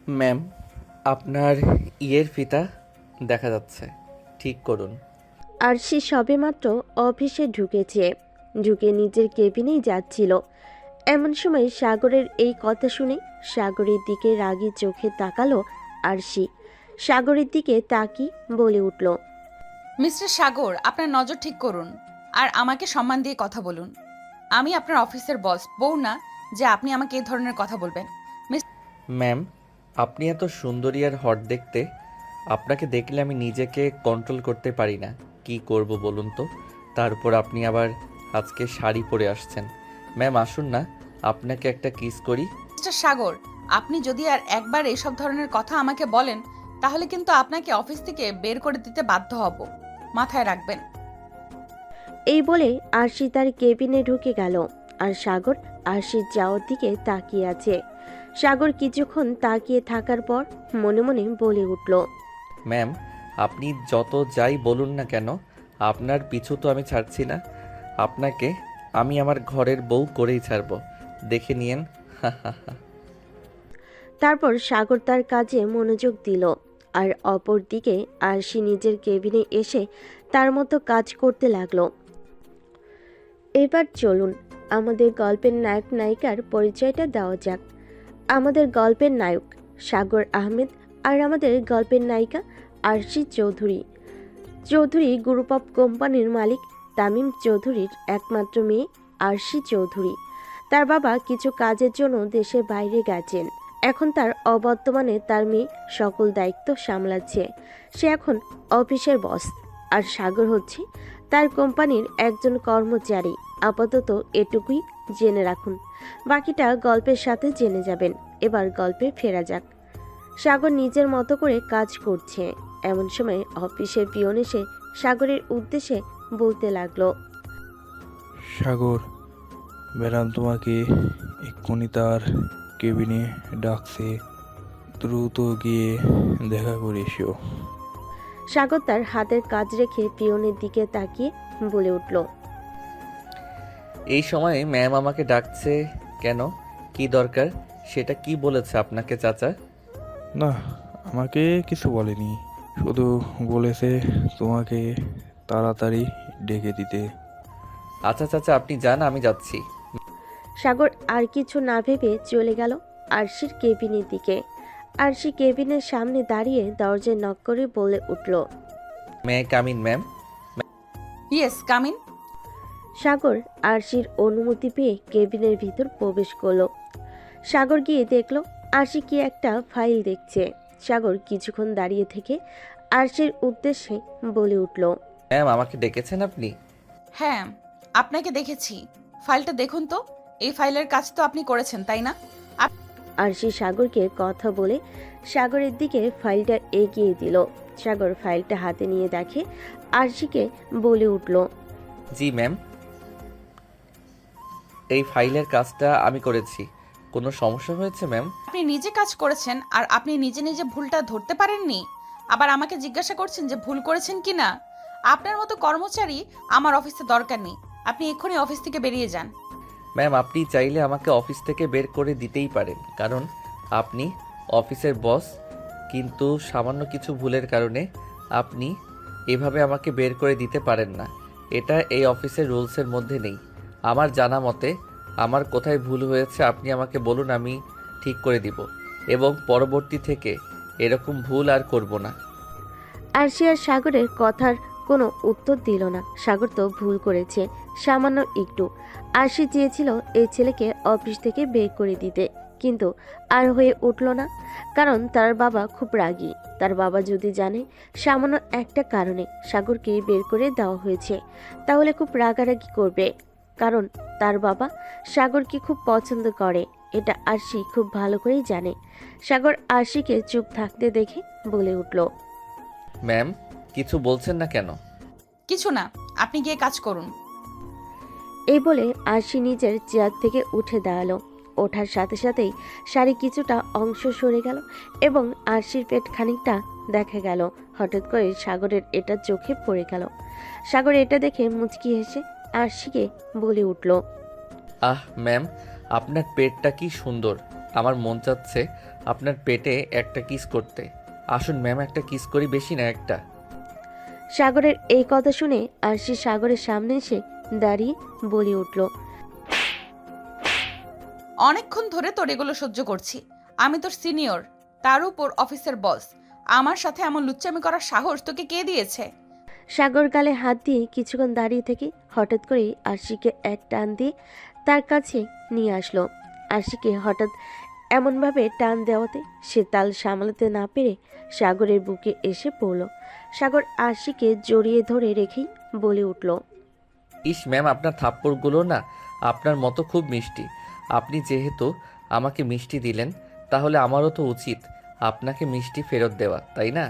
Ma'am, আপনার ইয়ের ফিতা দেখা যাচ্ছে, ঠিক করুন। আর সে সবেমাত্র অফিসে ঢুকে নিজের কেবিনেই যাচ্ছিল। এমন সময় সাগরের এই কথা শুনে সাগরের দিকে রাগী চোখে তাকালো আরশি। সাগরের দিকে তাকিয়ে বলে উঠল, মিস্টার সাগর, আপনার নজর ঠিক করুন আর আমাকে সম্মান দিয়ে কথা বলুন। আমি আপনার অফিসের বস, বউ না যে আপনি আমাকে এই ধরনের কথা বলবেন। ম্যাম, আপনি এত সুন্দরী আর হট দেখতে, আপনাকে দেখলে আমি নিজেকে কন্ট্রোল করতে পারি না। কি করব বলুন তো? তার উপর আপনি আবার আজকে শাড়ি পরে আসছেন। ম্যাম আসুন না, আপনাকে একটা কিস করি। মিস্টার সাগর, আপনি যদি আর একবার এসব ধরনের কথা আমাকে বলেন তাহলে কিন্তু আপনাকে অফিস থেকে বের করে দিতে বাধ্য হব, মাথায় রাখবেন। এই বলে আরশি তার কেবিনে ঢুকে গেল। আর সাগর আরশির যাওয়ার দিকে তাকিয়ে আছে। সাগর কিছুক্ষণ তাকিয়ে থাকার পর মনে মনে বলে উঠল, ম্যাম, আপনি যত যাই বলুন না কেন, আপনার পিছু তো আমি ছাড়ছি না। আপনাকে আমি আমার ঘরের বউ করেই ছাড়ব, দেখে নিয়েন। তারপর সাগর তার কাজে মনোযোগ দিল। আর অপর দিকে আরশি নিজের কেবিনে এসে তার মতো কাজ করতে লাগলো। এবার চলুন আমাদের গল্পের নায়ক নায়িকার পরিচয়টা দেওয়া যাক। আমাদের গল্পের নায়ক সাগর আহমেদ আর আমাদের গল্পের নায়িকা আরশি চৌধুরী। চৌধুরী গ্রুপ অফ কোম্পানির মালিক তামিম চৌধুরীর একমাত্র মেয়ে আরশি চৌধুরী। তার বাবা কিছু কাজের জন্য দেশের বাইরে গেছেন। এখন তার অবর্তমানে তার মেয়ে সকল দায়িত্ব সামলাচ্ছে। সে এখন অফিসের বস। আর সাগর হচ্ছে তার কোম্পানির একজন কর্মচারী। আপাতত এটুকুই জেনে রাখুন, বাকিটা গল্পের সাথে জেনে যাবেন। এবার গল্পে ফেরা যাক। সাগর নিজের মতো করে কাজ করছে। এমন সময় অফিসের পিয়ন এসে সাগরের উদ্দেশ্যে বলতে লাগলো, সাগর, ম্যাডাম তোমাকে এক্ষুনি তার কেবিনে ডাকছে, দ্রুত গিয়ে দেখা করে এসো। সাগর তার হাতের কাজ রেখে পিয়নের দিকে তাকিয়ে বলে উঠল, এই সময়ে ম্যাম আমাকে ডাকছে কেন? কি দরকার? সেটা কি বলেছে আপনাকে চাচা? না, আমাকে কিছু বলেনি, শুধু বলেছে তোমাকে তাড়াতাড়ি ডেকে দিতে। আচ্ছা চাচা, আপনি যান, আমি যাচ্ছি। সাগর আর কিছু না ভেবে চলে গেল আরশির কেবিনের দিকে। আরশি কেবিনের সামনে দাঁড়িয়ে দরজায় নক করে বলে উঠল, may I come in ma'am? Yes, come in. Sagar আরশির অনুমতি পেয়ে কেবিনের ভিতর প্রবেশ করলো। সাগর গিয়ে দেখলো আরশি কি একটা ফাইল দেখছে। সাগর কিছুক্ষণ দাঁড়িয়ে থেকে আরশির উদ্দেশ্যে বলে উঠল, ম্যাম আমাকে ডেকেছেন আপনি? হ্যাঁ, আপনাকে দেখেছি। ফাইলটা দেখুন তো। এই ফাইলের কাজ তো আপনি করেছেন, তাই না? আরশি সাগরকে কথা বলে সাগরের দিকে ফাইলটা এগিয়ে দিল। সাগর ফাইলটা হাতে নিয়ে দেখে আরশিকে বলে উঠল, জি ম্যাম, এই ফাইলের কাজটা আমি করেছি। কোনো সমস্যা হয়েছে ম্যাম? আপনি নিজে কাজ করেছেন আর আপনি নিজে নিজে ভুলটা ধরতে পারেননি, আবার আমাকে জিজ্ঞাসা করছেন যে ভুল করেছেন কিনা। আপনার মতো কর্মচারী আমার অফিসে দরকার নেই। আপনি এক্ষুনি অফিস থেকে বেরিয়ে যান। ম্যাম আপনি চাইলে আমাকে অফিস থেকে বের করে দিতেই পারেন, কারণ আপনি অফিসের বস। কিন্তু সামান্য কিছু ভুলের কারণে আপনি এভাবে আমাকে বের করে দিতে পারেন না। এটা এই অফিসের রুলসের মধ্যে নেই। আমার জানা মতে আমার কোথায় ভুল হয়েছে আপনি আমাকে বলুন, আমি ঠিক করে দিব এবং পরবর্তী থেকে এরকম ভুল আর করব না। আরশি আর সাগরের কথার কোনো উত্তর দিল না। সাগর তো ভুল করেছে সামান্য একটু। আরশি চেয়েছিল এই ছেলেকে অফিস থেকে বের করে দিতে, কিন্তু আর হয়ে উঠল না। কারণ তার বাবা খুব রাগী। তার বাবা যদি জানে সামান্য একটা কারণে সাগরকে বের করে দেওয়া হয়েছে, তাহলে খুব রাগারাগি করবে। কারণ তার বাবা সাগরকে খুব পছন্দ করে, এটা আরশি খুব ভালো করেই জানে। সাগর আরশিকে চুপ থাকতে দেখে বলে উঠল, ম্যাম কিছু বলছেন না কেন? কিছু না, আপনি গিয়ে কাজ করুন। এই বলে আরশি নিজের চেয়ার থেকে উঠে দাঁড়ালো। ওঠার সাথে সাথেই শাড়ি কিছুটা অংশ সরে গেল এবং আরশির পেট খানিকটা দেখা গেল। হঠাৎ করে সাগরের এটা চোখে পড়ে গেল। সাগর এটা দেখে মুচকি হেসে আরশিকে বলে উঠল, আহ ম্যাম, আপনার পেটটা কি সুন্দর। আমার মন চাচ্ছে আপনার পেটে একটা কিস করতে। আসুন ম্যাম, একটা কিস করি, বেশি না একটা। সাগরের এই কথা শুনে আরশি সাগরের সামনে এসে দাঁড়িয়ে বলে উঠল, অনেকক্ষণ ধরে তোর এগুলো সহ্য করছি। আমি তোর সিনিয়র, তার উপর অফিসের বস। আমার সাথে এমন লুচ্চামি করার সাহস তোকে কে দিয়েছে? সাগর গালে হাত দিয়ে কিছুক্ষণ দাঁড়িয়ে থেকে হঠাৎ করেই আরশিকে এক টান দিয়ে তার কাছে নিয়ে আসলো। আরশিকে হঠাৎ এমনভাবে টান দেওয়াতে সে তাল সামলাতে না পেরে সাগরের বুকে এসে পড়ল। সাগর আরশিকে জড়িয়ে ধরে রেখেই বলে উঠল, ইস ম্যাম, আপনার থাপ্পড়গুলো না আপনার মতো খুব মিষ্টি। আপনি যেহেতু আমাকে মিষ্টি দিলেন, তাহলে আমারও তো উচিত আপনাকে মিষ্টি ফেরত দেওয়া, তাই না?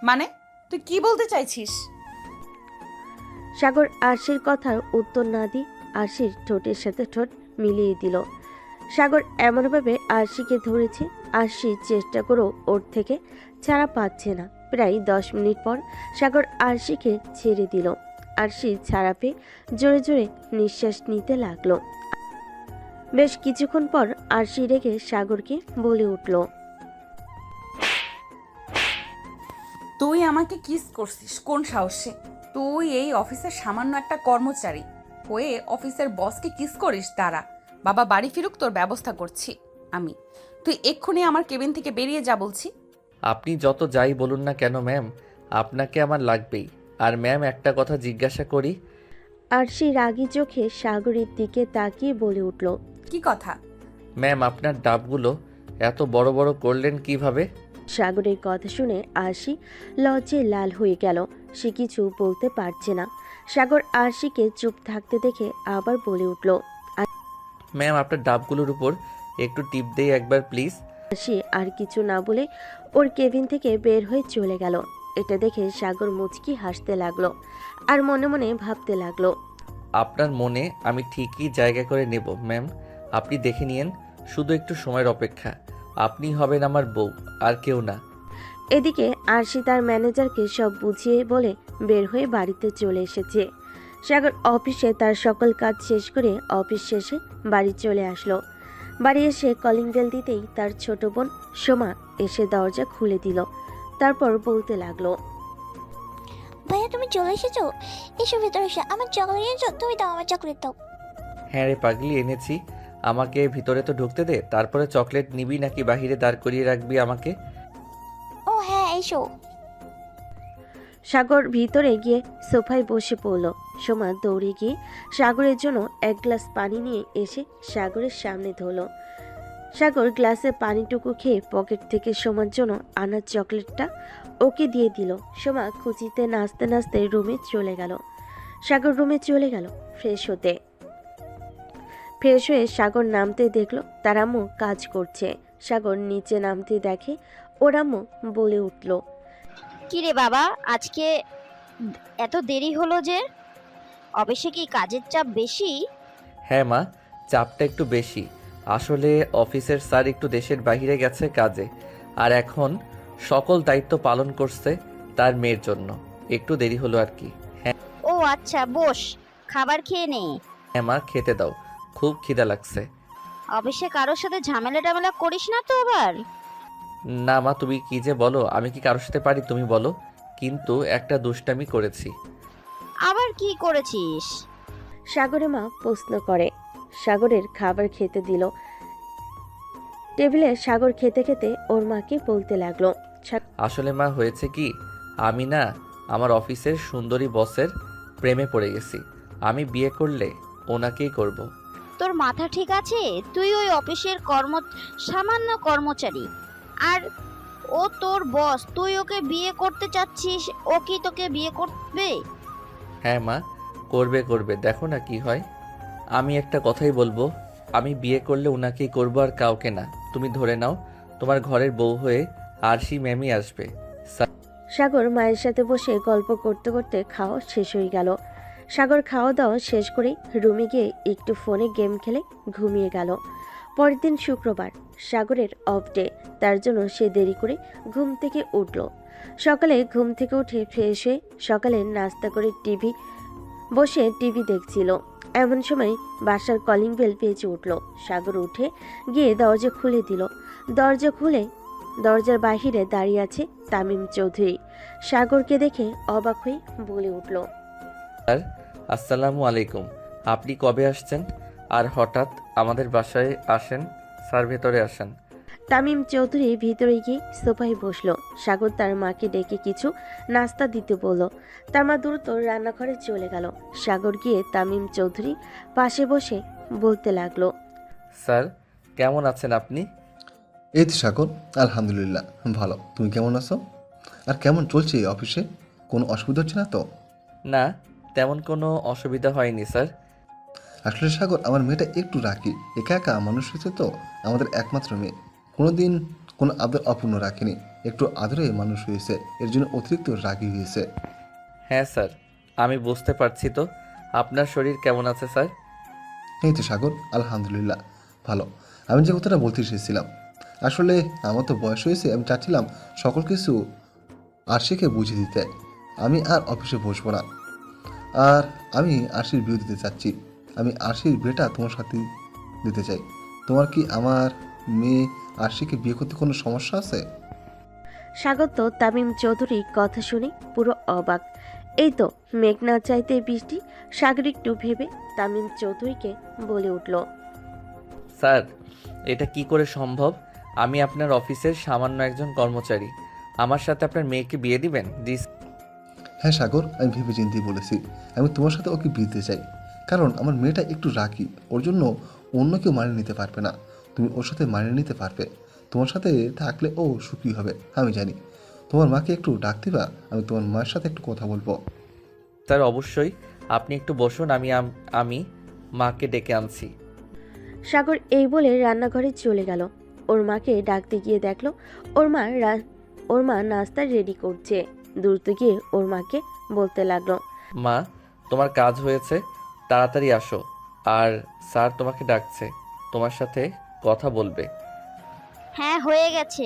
মানে তুই কি বলতে চাইছিস? সাগর আরশির কথার উত্তর না দিয়ে আরশির ঠোঁটের সাথে ঠোঁট মিলিয়ে দিল। সাগর এমনভাবে আরশিকে ধরেছে, আরশি চেষ্টা করেও ওর থেকে ছাড়া পাচ্ছে না। প্রায় 10 মিনিট পর সাগর আরশিকে ছেড়ে দিল। আরশি ছাড়া পেয়ে জোরে জোরে নিঃশ্বাস নিতে লাগলো। বেশ কিছুক্ষণ পর আরশি রেগে সাগরকে বলে উঠল, তুই আমাকে কিস করছিস কোন সাহসে? তুই এই অফিসের সামান্য একটা কর্মচারী হয়ে অফিসের বসকে কিস করিস? দাঁড়া, বাবা বাড়ি ফিরুক, তোর ব্যবস্থা করছি আমি। তুই এক্ষুনি আমার কেবিন থেকে বেরিয়ে যা বলছি। আপনি যত যাই বলুন না কেন ম্যাম, আপনাকে আমার লাগবেই। আর ম্যাম, একটা কথা জিজ্ঞাসা করি? আরশি রাগী চোখে সাগরের দিকে তাকিয়ে বলে উঠল, কি কথা? ম্যাম, আপনার ডাবগুলো এত বড় বড় করলেন কিভাবে? সাগরের কথা শুনে আরশি লজ্জায় লাল হয়ে গেল। সে কিছু বলতে পারছে না। সাগর আরশিকে চুপ থাকতে দেখে আবার বলে উঠল, ম্যাম, আপনার ডাবগুলোর উপর একটু টিপ দেই একবার প্লিজ। আরশি আর কিছু না বলে ওর কেবিন থেকে বের হয়ে চলে গেল। এটা দেখে সাগর মুচকি হাসতে লাগলো আর মনে মনে ভাবতে লাগলো, আপনার মনে আমি ঠিকই জায়গা করে নেব ম্যাম, আপনি দেখে নিয়েন। শুধু একটু সময়ের অপেক্ষা। আপনি হবেন আমার বউ, আর কেউ না। এদিকে আরশি তার ম্যানেজারকে সব বুঝিয়ে বলে বের হয়ে বাড়িতে চলে এসেছে। সাগর অফিসে তার সকল কাজ শেষ করে অফিস শেষে বাড়ি চলে আসলো। বাড়ি এসে কলিং বেল দিতেই তার ছোট বোন সোমা এসে দরজা খুলে দিল। তারপর বলতে লাগলো, ভাইয়া তুমি চলে এসেছো? এসো ভেতরে এসো, আমার চকলেট এনেছো? তুমি দাও, আমার চকলেট দাও। হ্যাঁ রে পাগলি, এনেছি। আমাকে ভিতরে তো ঢুকতে দে, তারপরে চকলেট নিবি নাকি বাহিরে দাঁড় করিয়ে রাখবি আমাকে? ও হ্যাঁ এসো। সাগর ভিতরে গিয়ে সোফায় বসে পড়ল। সোমা দৌড়ে গিয়ে সাগরের জন্য এক গ্লাস পানি নিয়ে এসে সাগরের সামনে ধরল। সাগর গ্লাসে পানিটুকু খেয়ে পকেট থেকে সোমার জন্য আনা চকলেটটা ওকে দিয়ে দিল। সোমা খুঁচিতে নাচতে নাচতে রুমে চলে গেল। সাগর রুমে চলে গেল ফ্রেশ হতে। ফ্রেশ হয়ে সাগর নামতে দেখলো তার আম্মু কাজ করছে। সাগর নিচে নামতে দেখে ওর আম্মু বলে উঠল, কি রে বাবা, আজকে এত দেরি হলো যে? অফিসে কি কাজের চাপ বেশি? হ্যাঁ মা, চাপটা একটু বেশি। আসলে অফিসের স্যার একটু দেশের বাইরে গেছে কাজে, আর এখন সকল দায়িত্ব পালন করছে তার মেয়ের জন্য। একটু দেরি হলো আর কি। ও আচ্ছা, বস, খাবার খেয়ে নে। হ্যাঁ মা, খেতে দাও, খুব খিদা লাগছে। অফিসে কারোর সাথে ঝামেলা টামেলা করিস না তো আবার? না মা, তুমি কি যে বলো, আমি কি কারোর সাথে পারি তুমি বলো? কিন্তু একটা দুষ্টামি করেছি। আবার কি করেছিস? সাগরের মা প্রশ্ন করে। সাগরের খাবার খেতে দিল। টেবিলে সাগর খেতে খেতে ওর মাকে বলতে লাগলো, আসলে মা, হয়েছে কি, আমি না আমার অফিসের সুন্দরী বসের প্রেমে পড়ে গেছি। আমি বিয়ে করলে ওনাকেই করব। তোর মাথা ঠিক আছে? তুই ওই অফিসের সামান্য কর্মচারী, আর ও তোর বস। তুই ওকে বিয়ে করতে চাচ্ছিস, ও কি তোকে বিয়ে করবে? হ্যাঁ মা, করবে করবে, দেখো না কি হয়। আমি একটা কথাই বলবো, আমি বিয়ে করলে ওনাকেই করবো, আর কাউকে না। তুমি ধরে নাও তোমার ঘরের বউ হয়ে আরশি ম্যামই আসবে। সাগর মায়ের সাথে বসে গল্প করতে করতে খাওয়া শেষ হয়ে গেল। সাগর খাওয়া দাওয়া শেষ করে রুমে গিয়ে একটু ফোনে গেম খেলে ঘুমিয়ে গেল। পরের দিন শুক্রবার, সাগরের অফ ডে, তার জন্য সে দেরি করে ঘুম থেকে উঠল। সকালে ঘুম থেকে উঠে ফ্রেশ হয়ে সকালে নাস্তা করে বসে টিভি দেখছিল। এমন সময় বাসার কলিং বেল বেজে উঠল। সাগর উঠে গিয়ে দরজা খুলে দিল। দরজা খুলে দরজার বাহিরে দাঁড়িয়ে আছে তামিম চৌধুরী। সাগরকে দেখে অবাক হয়ে বলে উঠল, স্যার আসসালামু আলাইকুম। আপনি কবে আসছেন আর হঠাৎ আমাদের বাসায় আসেন? স্যার ভেতরে আসেন। তামিম চৌধুরী ভিতরে গিয়ে সোফায় বসলো। সাগর তার মাকে ডেকে কিছু নাস্তা দিতে বলল। তার মা দ্রুত রান্নাঘরে চলে গেল। সাগর গিয়ে তামিম চৌধুরী পাশে বসে বলতে লাগলো, স্যার কেমন আছেন আপনি? এই তো সাগর, আলহামদুলিল্লাহ ভালো। তুমি কেমন আছো? আর কেমন চলছে এই অফিসে? কোনো অসুবিধা হচ্ছে না তো? না, তেমন কোনো অসুবিধা হয়নি স্যার। আসলে সাগর, আমার মেয়েটা একটু রাখি, একা একা মানুষ হয়েছে তো, আমাদের একমাত্র মেয়ে। কোনোদিন কোনো আদর অপূর্ণ রাখেনি, একটু আদরে মানুষ হয়েছে, এর জন্য অতিরিক্ত রাগী হয়েছে। হ্যাঁ স্যার, আমি বুঝতে পারছি। তো আপনার শরীর কেমন আছে স্যার? এই তো সাগর, আলহামদুলিল্লাহ ভালো। আমি যে কথাটা বলতে এসেছিলাম, আসলে আমার তো বয়স হয়েছে, আমি চাচ্ছিলাম সকল কিছু আরশিকে বুঝিয়ে দিতে। আমি আর অফিসে বসবো না, আর আমি আরশির বিয়ে দিতে চাচ্ছি। আমি আরশির বিয়েটা তোমার সাথে দিতে চাই। তোমার কি আমার মেয়ে আরশিকে বিয়ে করতে কোনো সমস্যা আছে? সাগর তো তামিম চৌধুরীর কথা শুনে পুরো অবাক। এই তো মেঘ না চাইতে বৃষ্টি। সাগর একটু ভেবে তামিম চৌধুরীকে বলে উঠল, স্যার এটা কি করে সম্ভব? আমি আপনার অফিসের সামান্য একজন কর্মচারী, আমার সাথে আপনার মেয়েকে বিয়ে দিবেন? জি হ্যাঁ সাগর, আমি ভেবে চিন্তেই বলেছি। আমি তোমার সাথে ওকে বিয়ে দিতে চাই, কারণ আমার মেয়েটা একটু রাগী, ওর জন্য অন্য কেউ মানিয়ে নিতে পারবে না। তুমি ওর সাথে মানিয়ে নিতে পারবে, তোমার সাথে থাকলে ও সুখী হবে আমি জানি। তোমার মাকে একটু ডাক দিবা, আমি তোমার মায়ের সাথে একটু কথা বলবো। স্যার অবশ্যই, আপনি একটু বসুন, আমি মাকে ডেকে আনছি। সাগর এই বলে রান্নাঘরে চলে গেল। ওর মাকে ডাকতে গিয়ে দেখলো ওর মা নাস্তা রেডি করছে। দ্রুত গিয়ে ওর মাকে বলতে লাগলো, মা তোমার কাজ হয়েছে, তাড়াতাড়ি আসো, আর স্যার তোমাকে ডাকছে, তোমার সাথে কথা বলবে। হ্যাঁ হয়ে গেছে,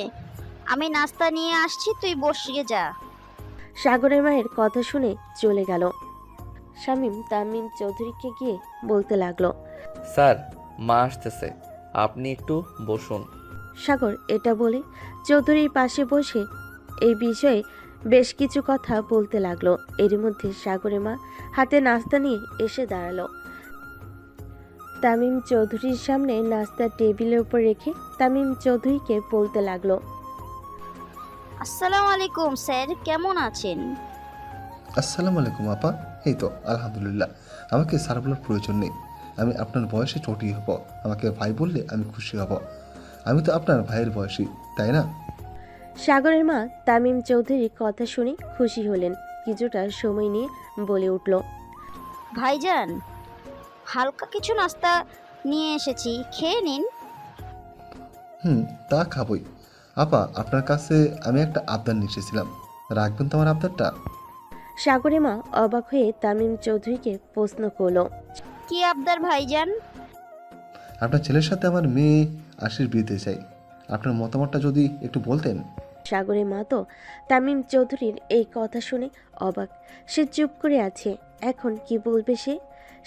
আমি নাস্তা নিয়ে আসছি, তুই বসিয়ে যা। সাগরের মায়ের কথা শুনে চলে গেল। শামীম তামিম চৌধুরীকে গিয়ে বলতে লাগলো, স্যার মা আসতেছে, আপনি একটু বসুন। সাগর এটা বলে চৌধুরীর পাশে বসে এই বিষয়ে বেশ কিছু কথা বলতে লাগলো। এর মধ্যে সাগরের মা হাতে নাস্তা নিয়ে এসে দাঁড়ালো। তামিম চৌধুরীর সামনে নাস্তা টেবিলের উপর রেখে তামিম চৌধুরীকে বলতে লাগলো, আসসালামু আলাইকুম স্যার, কেমন আছেন? আসসালামু আলাইকুম আপা। এই তো আলহামদুলিল্লাহ। আমাকে স্যার বলার প্রয়োজন নেই, আমি আপনার বয়সে ছোটই হব। আমাকে ভাই বললে আমি খুশি হব। আমি তো আপনার ভাইয়ের বয়সী, তাই না? সাগরের মা তামিম চৌধুরীর কথা শুনে খুশি হলেন। কিছুটা সময় নিয়ে বলে উঠল, ভাইজান, হালকা কিছু নাস্তা নিয়ে এসেছি, খেয়ে নিন। তা খাবই। আপা, আপনার কাছে আমি একটা আবদার নিয়ে এসেছিলাম, রাখবেন তো আমার আবদারটা? সাগরের মা অবাক হয়ে তামিম চৌধুরীকে প্রশ্ন করলো, কি আবদার ভাইজান? আপনার ছেলের সাথে আমার মেয়ে আশির বিয়েতে চাই। আপনার মতামতটা যদি একটু বলতেন। সাগরের মা তো তামিম চৌধুরীর এই কথা শুনে অবাক। সে চুপ করে আছে, এখন কি বলবে সে?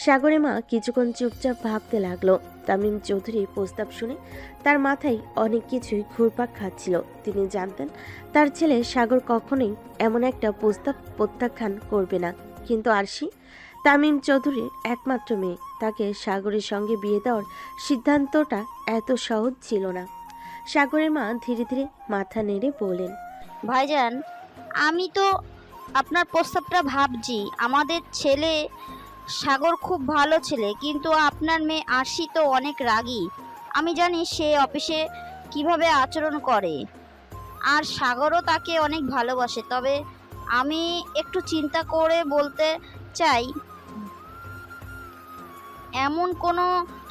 সাগরের মা কিছুক্ষণ চুপচাপ ভাবতে লাগলো। তামিম চৌধুরীর প্রস্তাব শুনে তার মাথায় অনেক কিছুই ঘুরপাক খাচ্ছিল। তিনি জানতেন তার ছেলে সাগর কখনোই এমন একটা প্রস্তাব প্রত্যাখ্যান করবে না। কিন্তু আরশি তামিম চৌধুরীর একমাত্র মেয়ে, তাকে সাগরের সঙ্গে বিয়ে দেওয়ার সিদ্ধান্তটা এত সহজ ছিল না। সাগরের মা ধীরে ধীরে মাথা নেড়ে বলেন, ভাইজান, আমি তো আপনার প্রস্তাবটা ভাবছি। আমাদের ছেলে সাগর খুব ভালো ছেলে, কিন্তু আপনার মেয়ে আরশি তো অনেক রাগী। আমি জানি সে অফিসে কিভাবে আচরণ করে, আর সাগরও তাকে অনেক ভালোবাসে। তবে আমি একটু চিন্তা করে বলতে চাই, এমন কোনো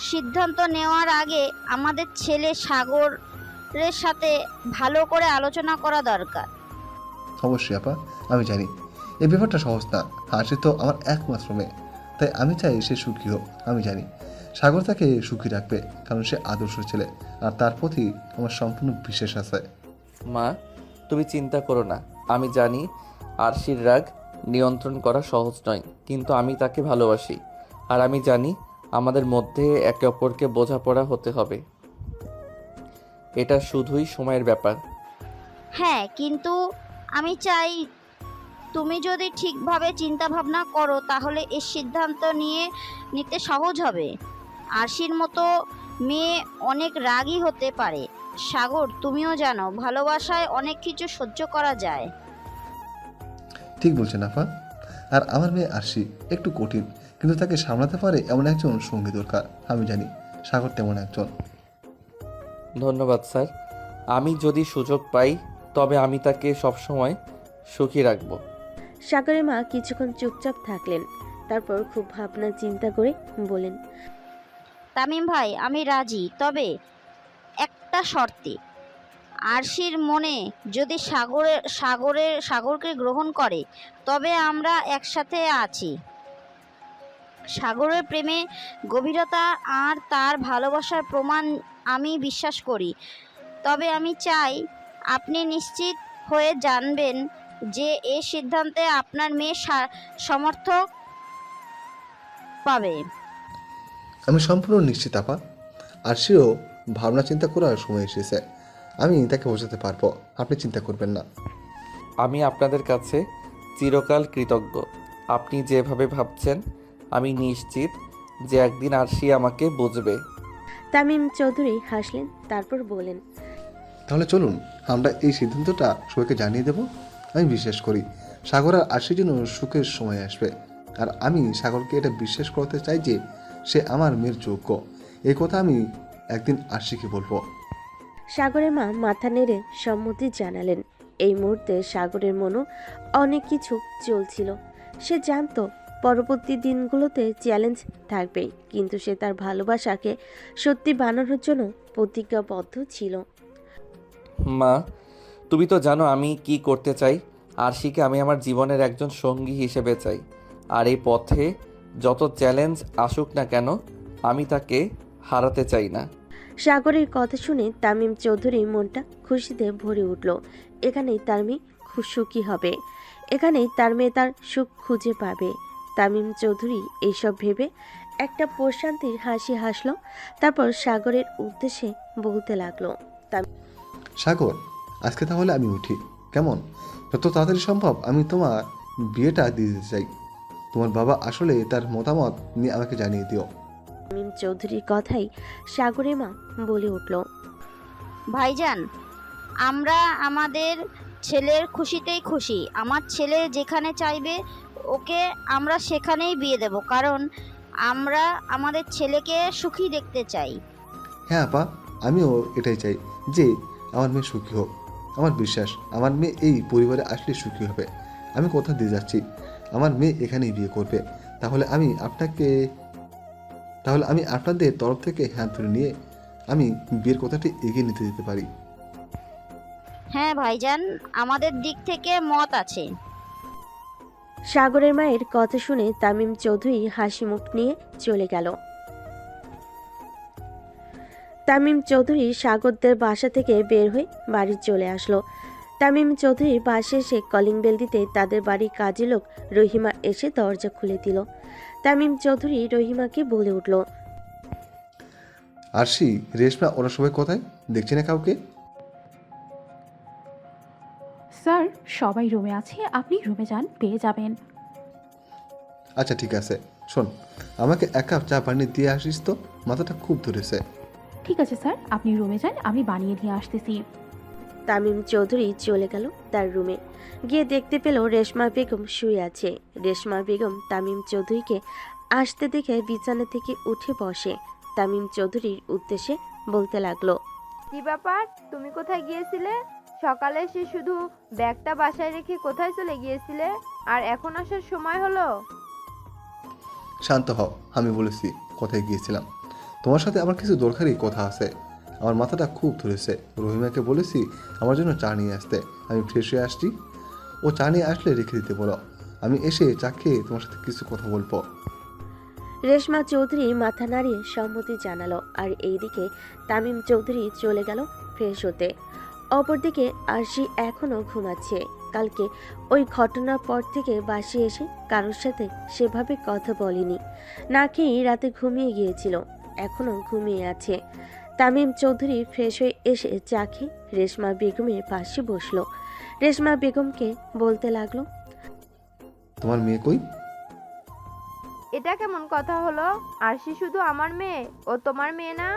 সিদ্ধান্ত নেওয়ার আগে আমাদের ছেলে সাগরের সাথে ভালো করে আলোচনা করা দরকার। অবশ্যই আপা, আমি জানি এই ব্যাপারটা সহজ না। আশি তো আমার একমাত্র মেয়ে, তাই আমি চাই সে সুখী হোক। আমি জানি সাগর তাকে সুখী রাখবে, কারণ সে আদর্শ ছেলে, আর তার প্রতি আমার সম্পূর্ণ বিশ্বাস আছে। মা তুমি চিন্তা করো না, আমি জানি আরশির রাগ নিয়ন্ত্রণ করা সহজ নয়, কিন্তু আমি তাকে ভালোবাসি, আর আমি জানি আমাদের মধ্যে একে অপরকে বোঝাপড়া হতে হবে। এটা শুধুই সময়ের ব্যাপার। হ্যাঁ, কিন্তু আমি চাই তুমি যদি ঠিকভাবে চিন্তা ভাবনা করো তাহলে এই সিদ্ধান্ত নিতে সহজ হবে। আরশির মতো মেয়ে অনেক রাগী হতে পারে। সাগর, তুমিও জানো ভালোবাসায় অনেক কিছু সহ্য করা যায়। ঠিক বলছেন আপা। আর আমার মেয়ে আরশি একটু কঠিন, কিন্তু তাকে সামলাতে পারে এমন একজন সঙ্গী দরকার। আমি জানি সাগর তেমন একজন। ধন্যবাদ স্যার। আমি যদি সুযোগ পাই তবে আমি তাকে সবসময় সুখী রাখব। সাগরের মা কিছুক্ষণ চুপচাপ থাকলেন, তারপর খুব ভাবনা চিন্তা করে বলেন, তামিম ভাই, আমি রাজি, তবে একটা শর্তে। আরশির মনে যদি সাগরকে গ্রহণ করে তবে আমরা একসাথে আছি। সাগরের প্রেমে গভীরতা আর তার ভালোবাসার প্রমাণ আমি বিশ্বাস করি। তবে আমি চাই আপনি নিশ্চিত হয়ে জানবেন যে এই সিদ্ধান্তে আপনার মেয়ে সমর্থক পাবে। আমি সম্পূর্ণ নিশ্চিত আপা। আরশিও ভাবনা চিন্তা করার সময় এসেছে। আমি তাকে বোঝাতে পারবো, আপনি চিন্তা করবেন না। আমি আপনাদের কাছে চিরকাল কৃতজ্ঞ। আপনি যেভাবে ভাবছেন আমি নিশ্চিত যে একদিন আরশি আমাকে বুঝবে। তামিম চৌধুরী হাসলেন, তারপর বলেন, তাহলে চলুন আমরা এই সিদ্ধান্তটা সবাইকে জানিয়ে দেব। আমি বিশ্বাস করি সাগর আর আরশির জন্য সুখের সময় আসবে। আর আমি সাগরকে এটা বিশ্বাস করতে চাই যে সে আমার মেয়ের যোগ্য। এই কথা আমি একদিন আরশিকে বলবো। সাগরের মা মাথা নেড়ে সম্মতি জানালেন। এই মুহূর্তে সাগরের মনও অনেক কিছু চলছিল। সে জানতো পরবর্তী দিনগুলোতে চ্যালেঞ্জ থাকবে, কিন্তু সে তার ভালোবাসাকে সত্যি বানানোর জন্য প্রতিজ্ঞাবদ্ধ ছিল। মা, তুমি তো জানো আমি কি করতে চাই। আরশিকে আমি আমার জীবনের একজন সঙ্গী হিসেবে চাই। আর এই পথে যত চ্যালেঞ্জ আসুক না কেন আমি তাকে হারাতে চাই না। সাগরের কথা শুনে তামিম চৌধুরী মনটা খুশিতে ভরে উঠল। এখানেই তার মেয়ে সুখী হবে, এখানেই তার মেয়ে তার সুখ খুঁজে পাবে। তামিম চৌধুরী এইসব ভেবে একটা প্রশান্তির হাসি হাসল, তারপর সাগরের উদ্দেশ্যে বলতে লাগলো, সাগর, আজকে তাহলে আমি উঠি, কেমন? যত তাড়াতাড়ি সম্ভব আমি তোমার বিয়েটা দিয়ে দিতে চাই। তোমার বাবা আসলে তার মতামত নিয়ে আমাকে জানিয়ে দিও। তামিম চৌধুরীর কথাই সাগরের মা বলে উঠল, ভাইজান, আমরা আমাদের ছেলের খুশিতেই খুশি। আমার ছেলে যেখানে চাইবে ওকে আমরা সেখানেই বিয়ে দেব, কারণ আমরা আমাদের ছেলেকে সুখী দেখতে চাই। হ্যাঁ আপা, আমিও এটাই চাই যে আমার মেয়ে সুখী হোক। আমার বিশ্বাস আমার মেয়ে এই পরিবারে আসলে সুখী হবে। আমি কথা দিয়ে যাচ্ছি, আমার মেয়ে এখানেই বিয়ে করবে। তাহলে আমি আপনাদের তরফ থেকে হাত ধরে নিয়ে আমি বিয়ের কথাটি এগিয়ে নিতে দিতে পারি। হ্যাঁ ভাইজান, আমাদের দিক থেকে মত আছে। সাগরের মায়ের কথা শুনে তামিম চৌধুরী হাসি মুখ নিয়ে চলে গেল। তামিম চৌধুরী সাগরদের বাসা থেকে বের হয়ে বাড়ি চলে আসলো। তামিম চৌধুরী বাসে এসে কলিং বেল দিতে তাদের বাড়ির কাজী লোক রহিমা এসে দরজা খুলে দিল। তামিম চৌধুরী রহিমাকে বলে উঠল, আরশি, রেশমা, ওরা সবাই কোথায়? দেখছি না কাউকে। স্যার, সবাই রুমে আছে, আপনি রুমে যান, পেয়ে যাবেন। আচ্ছা ঠিক আছে, শোন, আমাকে এক কাপ চা বানিয়ে দিয়ে আসিস তো, মাথাটা খুব ধরেছে। ঠিক আছে স্যার, আপনি রুমে যান, আমি বানিয়ে দিয়ে আসতেছি। তামিম চৌধুরী চলে গেল তার রুমে। গিয়ে দেখতে পেল রেশমা বেগম শুয়ে আছে। রেশমা বেগম তামিম চৌধুরীকে আসতে দেখে বিছানা থেকে উঠে বসে। তামিম চৌধুরীর উদ্দেশ্যে বলতে লাগলো, কি ব্যাপার, তুমি কোথায় গিয়েছিলে? সকালে এসে শুধু ব্যাগটা বাসায় রেখে কোথায় চলে গিয়েছিলে, আর এখন আসার সময় হলো? শান্ত হও, আমি বলেছি কোথায় গিয়েছিলাম। তোমার সাথে আমার কিছু দরকারি কথা আছে। আমার মাথাটা খুব ধরেছে। রহিমাকে বলেছি আমার জন্য চা নিয়ে আসতে। আমি ফ্রেশ হয়ে আসছি, ও চা নিয়ে আসলে রেখে দিতে বলো। আমি এসে চা খেয়ে তোমার সাথে কিছু কথা বলবো। রেশমা চৌধুরী মাথা নাড়িয়ে সম্মতি জানালো। আর এইদিকে তামিম চৌধুরী চলে গেল ফ্রেশ হতে। অপরদিকে আরশি এখনও ঘুমাচ্ছে। কালকে ওই ঘটনার পর থেকে বাসে এসে কারোর সাথে সেভাবে কথা বলেনি। না খেয়েই রাতে ঘুমিয়ে গিয়েছিল, এখনও ঘুমিয়ে আছে। তামিম চৌধুরী ফ্রেশ হয়ে এসে চা খেয়ে রেশমা বেগমের পাশে বসলো। রেশমা বেগমকে বলতে লাগলো, তোমার মেয়ে কই? এটা কেমন কথা হলো? আরশি শুধু আমার মেয়ে, ও তোমার মেয়ে না?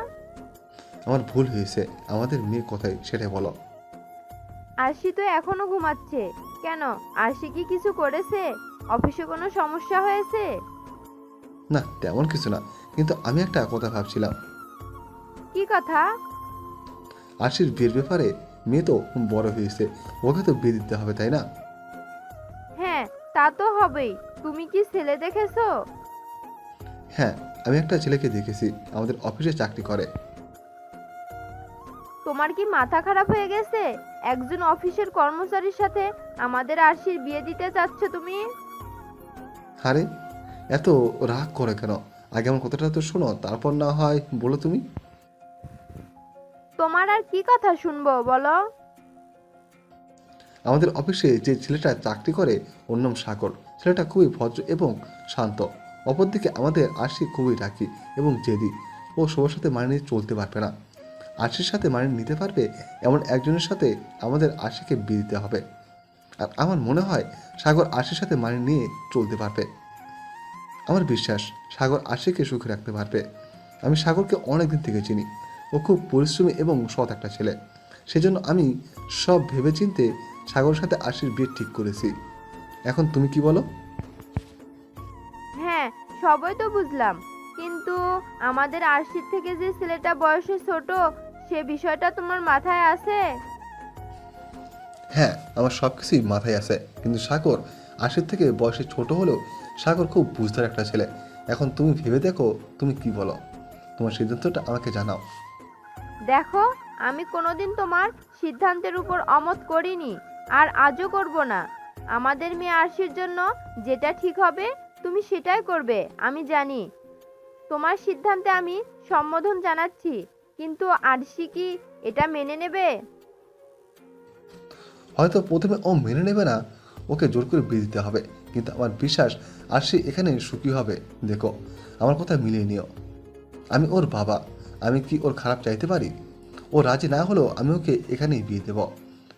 আমার ভুল হয়েছে, আমাদের মেয়ে কোথায় সেটাই বলো। আরশি তো এখনো ঘুমাচ্ছে। কেন, আরশি কি কিছু করেছে? অফিসে কোনো সমস্যা হয়েছে? না, তেমন কিছু না, কিন্তু আমি একটা কথা ভাবছিলাম। কি কথা? আরশির বিয়ের ব্যাপারে। মেয়ে তো বড় হয়েছে, ওকে তো বিয়ে দিতে হবে, তাই না? হ্যাঁ, তা তো হবেই। তুমি কি ছেলে দেখেছো? হ্যাঁ, আমি একটা ছেলেকে দেখেছি, আমাদের অফিসে চাকরি করে। তোমার কি মাথা খারাপ হয়ে গেছে? একজন অফিসের কর্মচারীর সাথে আমাদের আরশির বিয়ে দিতে চাচ্ছ তুমি? আরে এত রাগ করে কেন? আগে আমার কথাটা তো শোনো, তারপর না হয় বলো তুমি। তোমার আর কি কথা শুনবো বলো? আমাদের অফিসে যে ছেলেটা চাকরি করে ওর নাম সাগর। ছেলেটা খুবই ভদ্র এবং শান্ত। অপরদিকে আমাদের আরশি খুবই রাগী এবং জেদি। ও সবার সাথে মানিয়ে নিয়ে চলতে পারবে না। আরশির সাথে মানিয়ে নিতে পারবে এমন একজনের সাথে আমাদের আরশিকে বিয়ে দিতে হবে। আর আমার মনে হয় সাগর আরশির সাথে মানিয়ে নিয়ে চলতে পারবে। আমার বিশ্বাস সাগর আরশিকে সুখে রাখতে পারবে। আমি সাগরকে অনেকদিন থেকে চিনি। ও খুব পরিশ্রমী এবং সৎ একটা ছেলে। সেজন্য আমি সব ভেবেচিন্তে সাগরের সাথে আরশির বিয়ে ঠিক করেছি। এখন তুমি কি বলো? হ্যাঁ, সবই তো বুঝলাম, কিন্তু আমাদের আরশির থেকে যে ছেলেটা বয়সে ছোট, সে বিষয়টা তোমার মাথায় আছে? হ্যাঁ, আমার সব কিছুই মাথায় আছে, কিন্তু সাগর আশির থেকে বয়সে ছোট হলেও সাগর খুব বুঝদার একটা ছেলে। এখন তুমি ভেবে দেখো, তুমি কি বলো? তোমার সিদ্ধান্তটা আমাকে জানাও। দেখো, আমি কোনোদিন তোমার সিদ্ধান্তের উপর অমত করিনি, আর আজও করব না। আমাদের মেয়ে আরশির জন্য যেটা ঠিক হবে তুমি সেটাই করবে, আমি জানি। তোমার সিদ্ধান্তে আমি সম্বোধন জানাচ্ছি, কিন্তু আরশি কি এটা মেনে নেবে? হয়তো প্রথমে ও মেনে নেবে না, ওকে জোর করে বিয়ে দিতে হবে, কিন্তু আমার বিশ্বাস আরশি এখানে সুখী হবে। দেখো, আমার কথা মিলিয়ে নিও। আমি ওর বাবা, আমি কি ওর খারাপ চাইতে পারি? ও রাজি না হলেও আমি ওকে এখানেই বিয়ে দেব।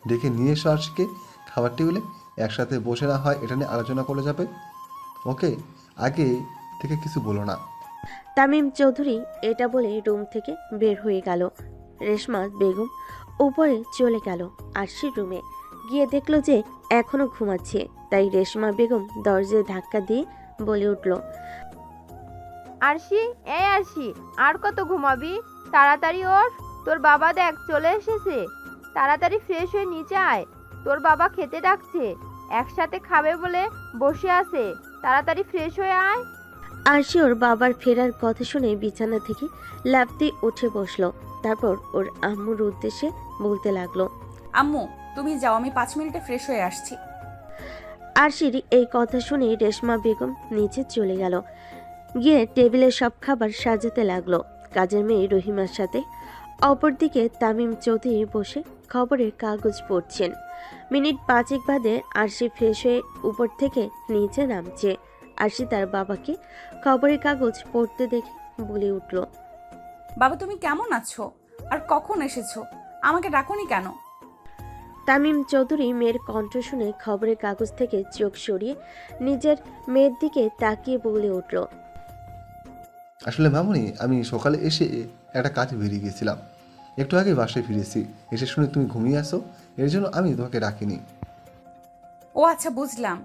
ডেকে নিয়ে এসো আরশিকে খাবার টেবিলে, একসাথে বসে না হয় এটা নিয়ে আলোচনা করে যাবে। ওকে আগে থেকে কিছু বলো না। তামিম চৌধুরী এটা বলে রুম থেকে বের হয়ে গেল। রেশমা বেগম উপরে চলে গেল আরশির রুমে। গিয়ে দেখলো যে এখনো ঘুমাচ্ছে। তাই রেশমা বেগম দরজায় ধাক্কা দিয়ে বলে উঠল, আরশি, এই আরশি, আর কত ঘুমাবি? তাড়াতাড়ি ওঠ, তোর বাবা দেখ চলে এসেছে। তাড়াতাড়ি ফ্রেশ হয়ে নিচে আয়, তোর বাবা খেতে ডাকছে, একসাথে খাবে বলে বসে আছে। তাড়াতাড়ি ফ্রেশ হয়ে আয়। আরশি ওর বাবার ফেরার কথা শুনে বিছানা থেকে লাফতে উঠে বসলো। তারপর ওর আম্মুর উদ্দেশ্যে বলতে লাগলো, আম্মু, তুমি যাও, আমি 5 মিনিটে ফ্রেশ হয়ে আসছি। আরশির এই কথা শুনে রেশমা বেগম নিচে চলে গেল। গিয়ে টেবিলে সব খাবার সাজাতে লাগলো কাজের মেয়ে রহিমার সাথে। অপরদিকে তামিম চৌধুরী বসে খবরের কাগজ পড়ছেন। মিনিট 5 বাদে আরশি ফ্রেশ হয়ে উপর থেকে নিচে নামছে। আরশি তার বাবাকে খবরের কাগজ পড়তে দেখে বলে উঠল, বাবা, তুমি কেমন আছো? আর কখন এসেছো? আমাকে ডাকোনি কেন? তামিম চৌধুরী মেয়ের কণ্ঠ শুনে খবরের কাগজ থেকে চোখ সরিয়ে নিজের মেয়ের দিকে তাকিয়ে বলে উঠল, আসলে মামুনি, আমি সকালে এসে একটা কাজে বেরিয়ে গেছিলাম, একটু আগে বাসায় ফিরেছি। এসে শুনে তুমি ঘুমিয়ে আসো, এর জন্য আমি তোমাকে ডাকিনি। ও আচ্ছা, বুঝলাম।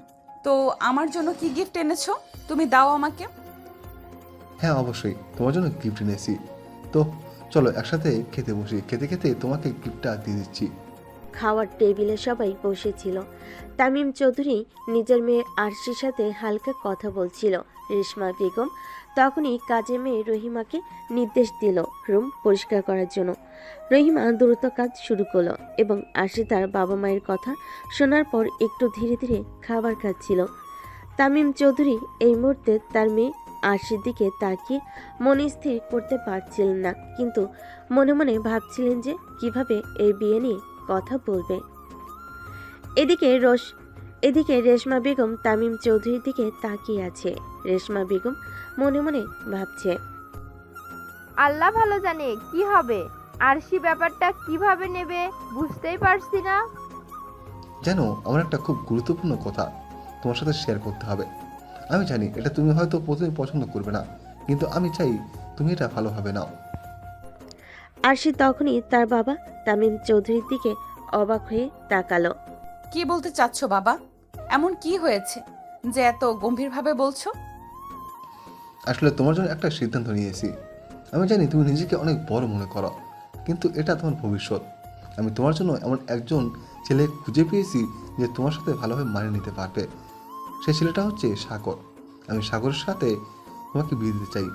তো আমার জন্য কি গিফট এনেছো? তুমি দাও আমাকে। হ্যাঁ অবশ্যই, তোমার জন্য গিফট এনেছি। তো চলো একসাথে খেতে বসি, খেতে খেতে তোমাকে গিফটটা দিয়ে দিচ্ছি। খাওয়ার টেবিলে সবাই বসেছিল। তামিম চৌধুরী নিজের মেয়ে আরশির সাথে হালকা কথা বলছিল। রেশমা বেগম তখনই কাজের মেয়ে রহিমাকে নির্দেশ দিল রুম পরিষ্কার করার জন্য। রহিমা দ্রুত কাজ শুরু করলো এবং আরশি তার বাবা মায়ের কথা শোনার পর একটু ধীরে ধীরে খাবার খাচ্ছিল। তামিম চৌধুরী এই মুহূর্তে তার মেয়ে আরশির দিকে তাকিয়ে মনে স্থির করতে পারছিলেন না, কিন্তু মনে মনে ভাবছিলেন যে কিভাবে এই বিয়ে নিয়ে কথা বলবে। এদিকে রেশমা বেগম তামিম চৌধুরীর দিকে তাকিয়ে আছে। রেশমা বেগম মনে মনে ভাবছে, আল্লাহ ভালো জানে কি হবে। আরশি ব্যাপারটা কিভাবে নেবে বুঝতেই পারছি না। জানো, আমার একটা খুব গুরুত্বপূর্ণ কথা তোমার সাথে শেয়ার করতে হবে। আমি জানি এটা তুমি হয়তো প্রথমে পছন্দ করবে না, কিন্তু আমি চাই তুমি এটা ভালোভাবে নাও। আরশি তখনই তার বাবা তামিম চৌধুরীর দিকে অবাক হয়ে তাকালো। কি বলতে চাচ্ছ বাবা? এমন কি হয়েছে যে এত গম্ভীরভাবে বলছো? আসলে তোমার জন্য একটা সিদ্ধান্ত নিয়েছি। আমি জানি তুমি নিজেকে অনেক বড় মনে করো, কিন্তু এটা তোমার ভবিষ্যৎ। আমি তোমার জন্য এমন একজন ছেলে খুঁজে পেয়েছি যে তোমার সাথে ভালোভাবে মানিয়ে নিতে পারবে। সেই ছেলেটা হচ্ছে সাগর। আমি সাগরের সাথে তোমাকে বিয়ে দিতে চাই।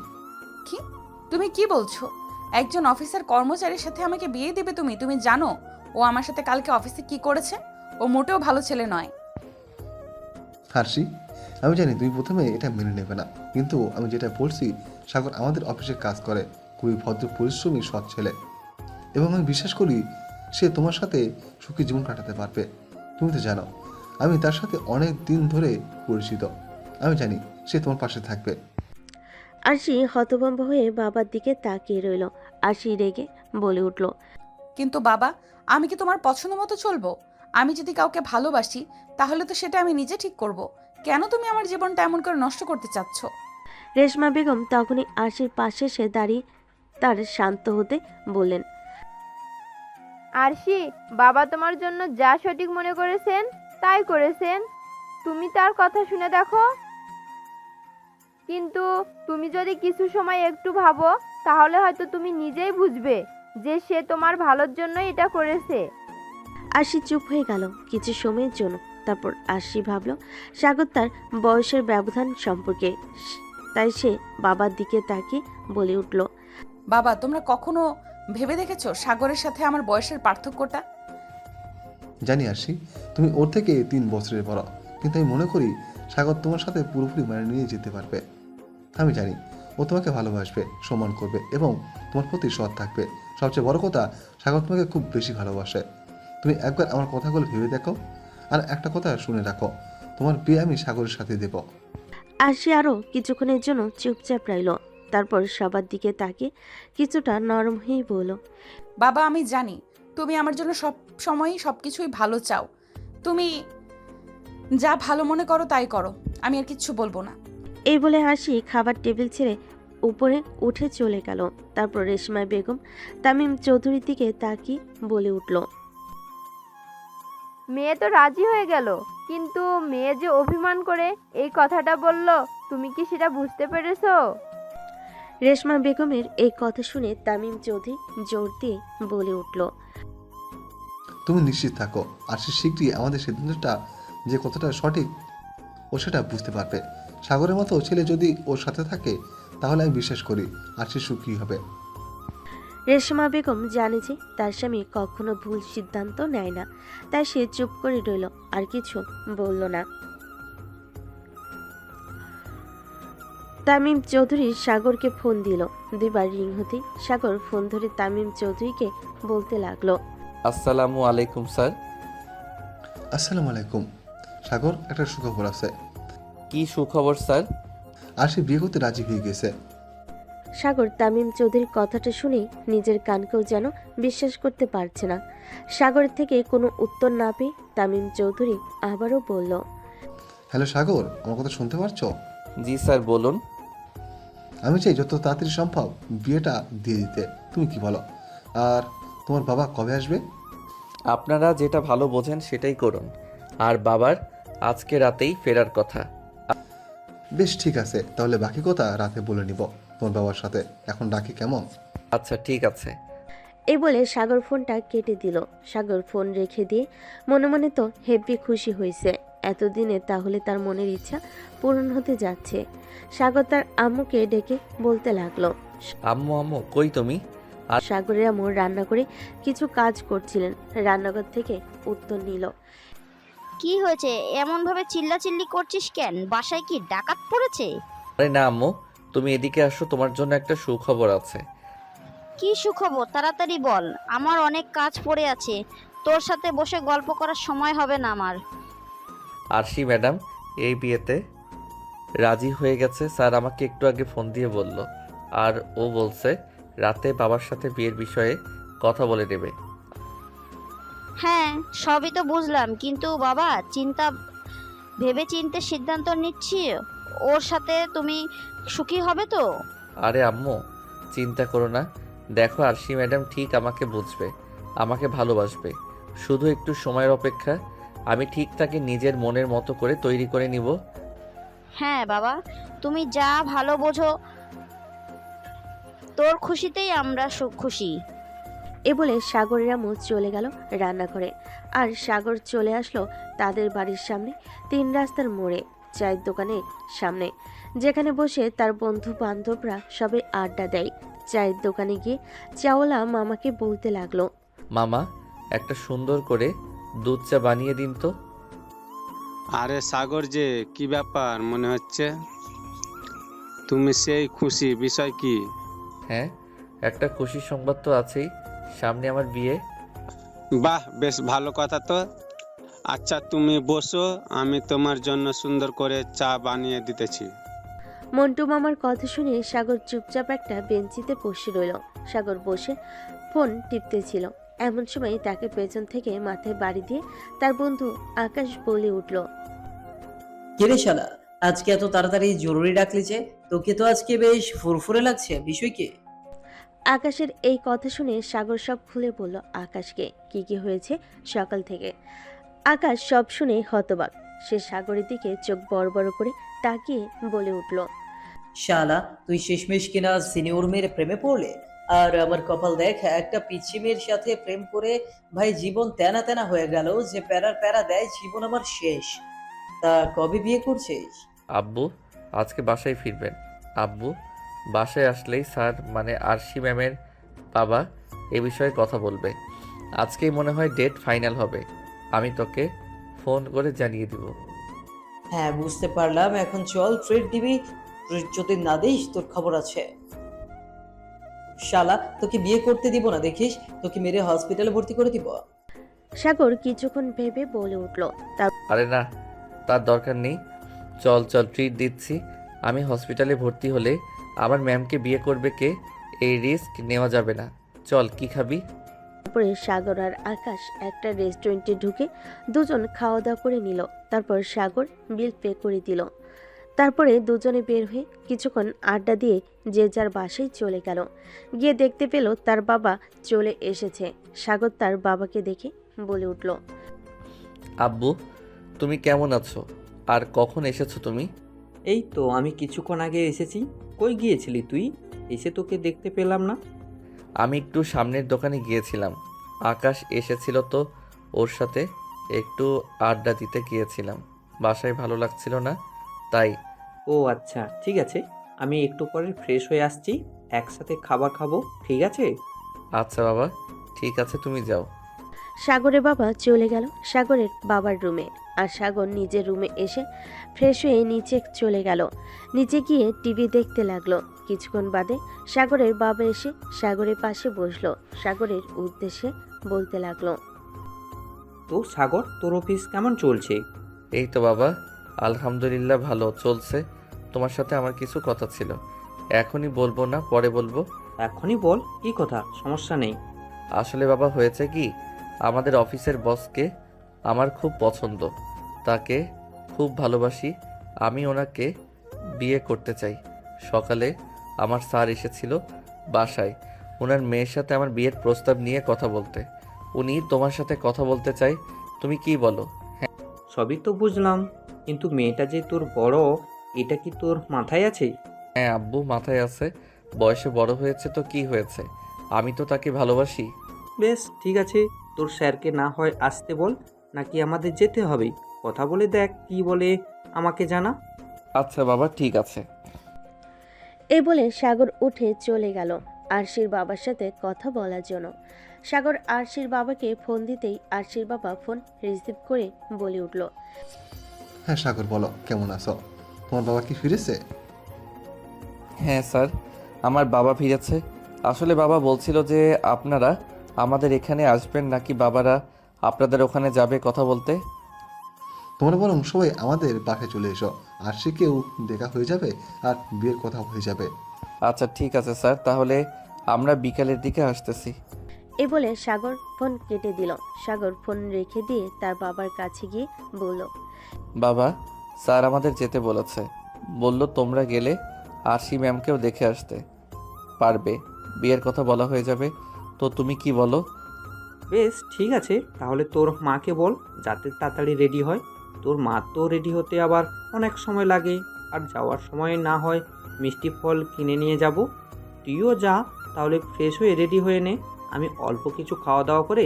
কি? তুমি কি বলছো? একজন অফিসার কর্মচারীর সাথে আমাকে বিয়ে দেবে তুমি? তুমি জানো ও আমার সাথে কালকে অফিসে কি করেছে? ও মোটেও ভালো ছেলে নয়। হার্ষি, আমি জানি তুমি প্রথমে এটা মেনে নেবে না, কিন্তু আমি যেটা বলছি, সাগর আমাদের অফিসে কাজ করে, খুবই ভদ্র পরিশ্রমী সৎ ছেলে, এবং আমি বিশ্বাস করি সে তোমার সাথে সুখী জীবন কাটাতে পারবে। তুমি তো জানো আমি তার সাথে অনেক দিন ধরে পরিচিত। আমি জানি সে তোমার পাশে থাকবে। আরশি হতভম্ব হয়ে বাবার দিকে তাকিয়ে রইল। আরশি রেগে বলে উঠল, কিন্তু বাবা, আমি কি তোমার পছন্দ মতো চলবো? আমি যদি কাউকে ভালোবাসি তাহলে তো সেটা আমি নিজে ঠিক করব। কেন তুমি আমার জীবনটা এমন করে নষ্ট করতে চাচ্ছ? রেশমা বেগম তখনই আরশির পাশে এসে দাঁড়িয়ে তার শান্ত হতে বললেন, আরশি, বাবা তোমার জন্য যা সঠিক মনে করেছেন তাই করেছেন। তুমি তার কথা শুনে দেখো। কিন্তু তুমি যদি কিছু সময় একটু ভাবো তাহলে হয়তো তুমি নিজেই বুঝবে যে সে তোমার ভালোর জন্য এটা করেছে। আরশি চুপ হয়ে গেল কিছু সময়ের জন্য। তারপর আরশি ভাবল সাগর তার বয়সের ব্যবধান সম্পর্কে, তাই সে বাবার দিকে তাকিয়ে বলে উঠল, বাবা, তোমরা কখনো ভেবে দেখেছো সাগরের সাথে আমার বয়সের পার্থক্যটা? জানি আরশি, তুমি ওর থেকে 3 বছরের বড়, কিন্তু আমি মনে করি সাগর তোমার সাথে পুরোপুরি মানিয়ে নিয়ে যেতে পারবে। আমি জানি ও তোমাকে ভালোবাসবে, সম্মান করবে এবং তোমার প্রতি সৎ থাকবে। সবচেয়ে বড় কথা, সাগর তোমাকে খুব বেশি ভালোবাসে। তুমি একবার আমার কথাগুলো ভেবে দেখো, আর একটা কথা শুনে রাখো, তোমার বিয়ে আমি সাগরের সাথে দেব। আরশি আরও কিছুক্ষণের জন্য চুপচাপ রইল। তারপর সবার দিকে তাকিয়ে কিছুটা নরম হয়ে বলল, বাবা, আমি জানি তুমি আমার জন্য সব সময়ই সবকিছুই ভালো চাও। তুমি যা ভালো মনে করো তাই করো, আমি আর কিচ্ছু বলবো না। এই বলে হাসি খাবার টেবিল ছেড়ে উপরে উঠে চলে গেল। তারপর রেশমা বেগম তামিম চৌধুরীর দিকে তাকিয়ে বলে উঠল, মেয়ে তো রাজি হয়ে গেল, কিন্তু মেয়ে যে অভিমান করে এই কথাটা বলল, তুমি কি সেটা বুঝতে পেরেছো? রেশমা বেগমের এই কথা শুনে তামিম চৌধুরী জোর দিয়ে বলে উঠল, তুমি নিশ্চিত থাকো, আর সে শীঘ্রই আমাদের সিদ্ধান্তটা যে কতটা সঠিক ও সেটা বুঝতে পারবে। সাগরের মতো ছেলে যদি ওর সাথে থাকে তাহলে আমি বিশ্বাস করি আর সে সুখী হবে। রেশমা বেগম জানে যে তার স্বামী কখনো ভুল সিদ্ধান্ত নেয় না, তাই সে চুপ করে রইল, আর কিছু বলল না। তামিম চৌধুরী সাগরকে ফোন দিল। 2বার রিং হতে সাগর ফোন ধরে তামিম চৌধুরীকে বলতে লাগলো, আসসালামু আলাইকুম স্যার। আসসালামু আলাইকুম। সাগর, একটা সুখবর আছে। কি সুখবর স্যার? আর সে বিয়ে করতে রাজি হয়ে গেছে। সাগর তামিম চৌধুরীর কথাটা শুনেই নিজের কানকেও যেন বিশ্বাস করতে পারছে না। সাগরের থেকে কোনো উত্তর না পেয়ে তামিম চৌধুরী আবারও বলল, হ্যালো সাগর, আমার কথা শুনতে পারছো? জি স্যার, বলুন। আমি চাই যত তাড়াতাড়ি সম্ভব বিয়েটা দিয়ে দিতে। তুমি কি বলো? আর তোমার বাবা কবে আসবে? আপনারা যেটা ভালো বোঝেন সেটাই করুন। আর বাবার আজকে রাতেই ফেরার কথা। বেশ, ঠিক আছে, তাহলে বাকি কথা রাতে বলে নিব তোমার বাবার সাথে। এখন ডাকি কেমন? আচ্ছা, ঠিক আছে। এই বলে সাগর ফোনটা কেটে দিল। সাগর ফোন রেখে দিয়ে মনে মনে তো হেব্বি খুশি হয়েছে। এতদিনে তাহলে তার মনের ইচ্ছা পূরণ হতে যাচ্ছে। সাগর তার আম্মুকে ডেকে বলতে লাগলো, আম্মু আম্মু কই তুমি? সাগরের আম্মু রান্না করে কিছু কাজ করছিলেন। রান্নাঘর থেকে উত্তর নিল, কি হয়েছে এমনভাবে চিল্লাচিল্লি করছিস কেন? বাসায় কি ডাকাত পড়েছে? আরে না আম্মু, তুমি এদিকে আসো, তোমার জন্য একটা সুখবর আছে। কি সুখবর? তাড়াতাড়ি বল, আমার অনেক কাজ পড়ে আছে। তোর সাথে বসে গল্প করার সময় হবে না আমার। আরশি ম্যাডাম এই বিয়েতে রাজি হয়ে গেছে। স্যার আমাকে একটু আগে ফোন দিয়ে বলল। আর ও বলছে রাতে বাবার সাথে বিয়ের বিষয়ে কথা বলে নেবে। হ্যাঁ, সবই তো বুঝলাম, কিন্তু বাবা ভেবে চিন্তে সিদ্ধান্ত নিচ্ছি। ওর সাথে তুমি সুখী হবে তো? আরে আম্মু, চিন্তা করো না। দেখো আরশি ম্যাডাম ঠিক আমাকে বুঝবে, আমাকে ভালোবাসবে। শুধু একটু সময়ের অপেক্ষা। আমি ঠিক তাকে নিজের মনের মতো করে তৈরি করে নিব। হ্যাঁ বাবা, তুমি যা ভালো বোঝো, তোর খুশিতেই আমরা খুশি। এ বলে সাগরের আম্মু চলে গেল রান্নাঘরে। আর সাগর চলে আসলো তাদের বাড়ির সামনে 3 রাস্তার মোড়ে চায়ের দোকানের সামনে, যেখানে বসে তার বন্ধু বান্ধবরা সবে আড্ডা দেয়। চায়ের দোকানে গিয়ে চাওলা মামাকে বলতে লাগলো, মামা, একটা সুন্দর করে দুধ চা বানিয়ে দিন তো। আরে সাগর যে, কি ব্যাপার মনে হচ্ছে? তুমি সেই খুশি, বিষয় কি? হ্যাঁ, একটা খুশির সংবাদ তো আছেই, সামনে আমার বিয়ে। বাহ, বেশ ভালো কথা তো। আচ্ছা তুমি বসো, আমি তোমার জন্য সুন্দর করে চা বানিয়ে দিতেছি। মন্টু মামার কথা শুনে সাগর চুপচাপ একটা বেঞ্চিতে বসে রইল। সাগর বসে ফোন টিপতেছিল, এমন সময় তাকে পেছন থেকে মাথায় বাড়ি দিয়ে তার বন্ধু আকাশ বলে উঠল, কিরে শালা, আজকে এত তাড়াতাড়ি জরুরি ডাকলি যে? তোকে তো আজকে বেশ ফুরফুরে লাগছে, বিষয় কি? আকাশের এই কথা শুনে সাগর সব খুলে বলল আকাশকে কি কি হয়েছে সকাল থেকে। আকাশ সব শুনে হতবাক। সে সাগরের দিকে চোখ বড় বড় করে তাকিয়ে বলে উঠল, শালা, তুই শেষমেশ কিনা সিনিয়র মেয়ের প্রেমে পড়লে? আর আমার কপাল দেখ, একটা পিচ্ছি মেয়ের সাথে প্রেম করে ভাই জীবন তেনা তেনা হয়ে গেল। যে প্যারার প্যারা দেয়, জীবন আমার শেষ। তা কবে বিয়ে করছিস? আব্বু আজকে বাসায় ফিরবেন। আব্বু বাসায় আসলেই স্যার মানে আরশি ম্যামের বাবা এ বিষয়ে কথা বলবে। আজকেই মনে হয় ডেট ফাইনাল হবে। আমি তোকে ফোন করে জানিয়ে দিব। হ্যাঁ, বুঝতে পারলাম। এখন চল, ট্রিট দিবি। ট্রিট যদি না দিস, তোর খবর আছে। শালা, তোকে বিয়ে করতে দিব না দেখিস, তোকে মেরে হসপিটালে ভর্তি করে দিব। সাগর কিছুক্ষণ ভেবে বলে উঠল, আরে না, তার দরকার নেই। চল চল, ট্রিট দিচ্ছি। আমি হসপিটালে ভর্তি হলে আমার ম্যামকে বিয়ে করবে কে? এই রিস্ক নেওয়া যাবে না। চল, কি খাবি? তারপরে সাগর আর আকাশ একটা রেস্টুরেন্টে ঢুকে দুজন খাওয়া দাওয়া করে নিল। তারপর সাগর বিল পে করে দিল। তারপরে দুজনে বের হয়ে কিছুক্ষণ আড্ডা দিয়ে যে যার বাসায় চলে গেল। গিয়ে দেখতে পেল তার বাবা চলে এসেছে। সাগর তার বাবাকে দেখে বলে উঠল, আব্বু, তুমি কেমন আছো? আর কখন এসেছো তুমি? এই তো আমি কিছুক্ষণ আগে এসেছি। কই গিয়েছিলি তুই? এসে তোকে দেখতে পেলাম না। আমি একটু সামনের দোকানে গিয়েছিলাম। আকাশ এসেছিল তো, ওর সাথে একটু আড্ডা দিতে গিয়েছিলাম। বাসায় ভালো লাগছিল না, তাই। ও আচ্ছা, ঠিক আছে। আমি একটু পরে ফ্রেশ হয়ে আসছি, একসাথে খাবার খাবো, ঠিক আছে? আচ্ছা বাবা, ঠিক আছে, তুমি যাও। সাগরের বাবা চলে গেল সাগরের বাবার রুমে। আর সাগর নিজের রুমে এসে ফ্রেশ হয়ে নিচে চলে গেল। নিচে গিয়ে টিভি দেখতে লাগলো। কিছুক্ষণ বাদে সাগরের বাবা এসে সাগরের পাশে বসলো। সাগরের উদ্দেশ্যে বলতে লাগলো, তো সাগর, তোর অফিস কেমন চলছে? এই তো বাবা, আলহামদুলিল্লাহ ভালো চলছে। তোমার সাথে আমার কিছু কথা ছিল, এখনই বলবো না, পরে বলবো। এখনই বল, কি কথা? সমস্যা নেই। আসলে বাবা, হয়েছে কি, আমাদের অফিসের বসকে আমার খুব পছন্দ। তাকে খুব ভালোবাসি। আমি ওনাকে বিয়ে করতে চাই। সকালে আমার স্যার এসেছিল বাসায় ওনার মেয়ের সাথে আমার বিয়ের প্রস্তাব নিয়ে কথা বলতে। উনি তোমার সাথে কথা বলতে চাই। তুমি কি বলো? সবই তো বুঝলাম, কিন্তু মেয়েটা যে তোর বড়, এটা কি তোর মাথায় আছে? হ্যাঁ আব্বু, মাথায় আছে। বয়সে বড় হয়েছে তো কি হয়েছে, আমি তো তাকে ভালোবাসি। বেশ, ঠিক আছে। তোর স্যারকে না হয় আসতে বল, নাকি আমাদের যেতে হবে? কথা বলে দেখ, কি বলে আমাকে জানা। আচ্ছা বাবা, ঠিক আছে। এই বলে সাগর উঠে চলে গেল আরশির বাবার সাথে কথা বলার জন্য। সাগর আরশির বাবাকে ফোন দিতেই আরশির বাবা ফোন রিসিভ করে বলে উঠল, হ্যাঁ সাগর, বলো কেমন আছো? তোমার বাবা কি ফিরেছে? হ্যাঁ স্যার, আমার বাবা ফিরেছে। আসলে বাবা বলছিল যে আপনারা আমাদের এখানে আসবেন, নাকি বাবারা আপনাদের ওখানে যাবে কথা বলতে। তোমরা বরং সবাই আমাদের বাসায় চলে এসো, আর সে কেউ দেখা হয়ে যাবে আর বিয়ের কথা হয়ে যাবে। আচ্ছা ঠিক আছে স্যার, তাহলে আমরা বিকালের দিকে আসতেছি। এ বলে সাগর ফোন কেটে দিল। সাগর ফোন রেখে দিয়ে তার বাবার কাছে গিয়ে বলল, বাবা, স্যার আমাদের যেতে বলেছে। বলল তোমরা গেলে আরশি ম্যামকেও দেখে আসতে পারবে, বিয়ের কথা বলা হয়ে যাবে। তো তুমি কি বলো? বেশ ঠিক আছে, তাহলে তোর মাকে বল যাতে তাড়াতাড়ি রেডি হয়। তোর মা তো রেডি হতে আবার অনেক সময় লাগে, আর যাওয়ার সময় না হয় মিষ্টি ফল কিনে নিয়ে যাব। তুইও যা, তাহলে ফ্রেশ হয়ে রেডি হয়ে নে। আমি অল্প কিছু খাওয়া দাওয়া করে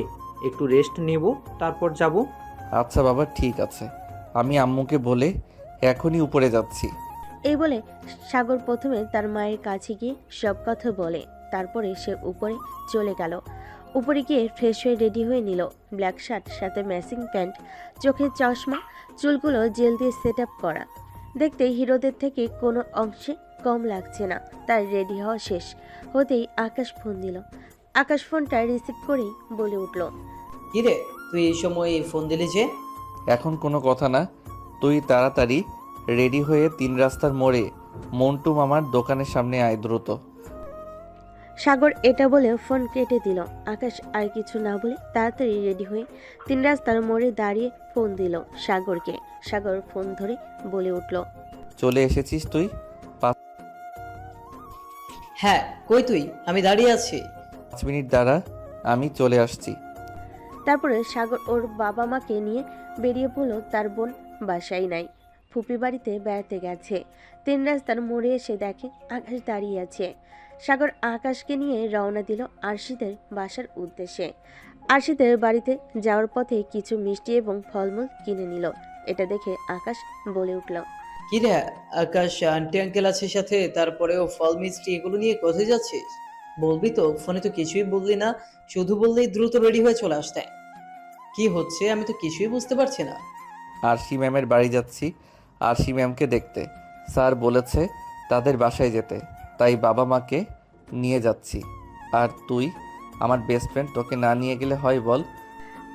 একটু রেস্ট নেব, তারপর যাব। আচ্ছা বাবা, ঠিক আছে। আমি আম্মুকে বলে এখনই উপরে যাচ্ছি। এই বলে সাগর প্রথমে তার মায়ের কাছে গিয়ে সব কথা বলে, তারপরে সে উপরে চলে গেল। উপরে গিয়ে ফ্রেশ হয়ে রেডি হয়ে নিল। ব্ল্যাক শার্ট, সাথে ম্যাচিং প্যান্ট, চোখে চশমা, চুলগুলো জেল দিয়ে সেট আপ করা। দেখতে হিরোদের থেকে কোনো অংশে কম লাগছে না। তার রেডি হওয়া শেষ হতেই আকাশ ফোন দিল। আকাশ ফোনটা রিসিভ করেই বলে উঠল, কিরে, তুই এই সময় ফোন দিলি যে? এখন কোনো কথা না, তুই তাড়াতাড়ি রেডি হয়ে 3 রাস্তার মোড়ে মন্টু মামার দোকানের সামনে আয় দ্রুত। সাগর এটা বলে ফোন কেটে দিল। আকাশ আর কিছু না বলে তাড়াতাড়ি রেডি হয়ে 3 রাস্তার মোড়ে দাঁড়িয়ে ফোন দিল সাগরকে। সাগর ফোন ধরে বলে উঠল, চলে এসেছিস তুই? হ্যাঁ, কই তুই? আমি দাঁড়িয়ে আছি। 5 মিনিট দাঁড়া, আমি চলে আসছি। তারপরে সাগর ওর বাবা মাকে নিয়ে বেরিয়ে পড়ল। তার বোন বাসায় নাই, ফুপি বাড়িতে বেড়াতে গেছে। 3 রাস্তার মোড়ে এসে দেখে আকাশ দাঁড়িয়ে আছে। সাগর আকাশকে নিয়ে রওনা দিল আরশিদের বাসার উদ্দেশ্যে। আরশিদের বাড়িতে যাওয়ার পথে কিছু মিষ্টি এবং ফলমূল কিনে নিল। এটা দেখে আকাশ বলে উঠল, কিরে আকাশ, আন্টি আঙ্কেল আছে সাথে, তারপরেও ফল মিষ্টি এগুলো নিয়ে কোথায় যাচ্ছিস? বলবি তো? ফোনে তো কিছুই বললি না, শুধু বললেই দ্রুত রেডি হয়ে চলে আসতে। কি হচ্ছে আমি তো কিছুই বুঝতে পারছি না। আরশি ম্যামের বাড়ি যাচ্ছি, আরশি ম্যামকে দেখতে। স্যার বলেছে তাদের বাসায় যেতে, তাই বাবা মাকে নিয়ে যাচ্ছি। আর তুই আমার বেস্ট ফ্রেন্ড, তোকে না নিয়ে গেলে হয় বল?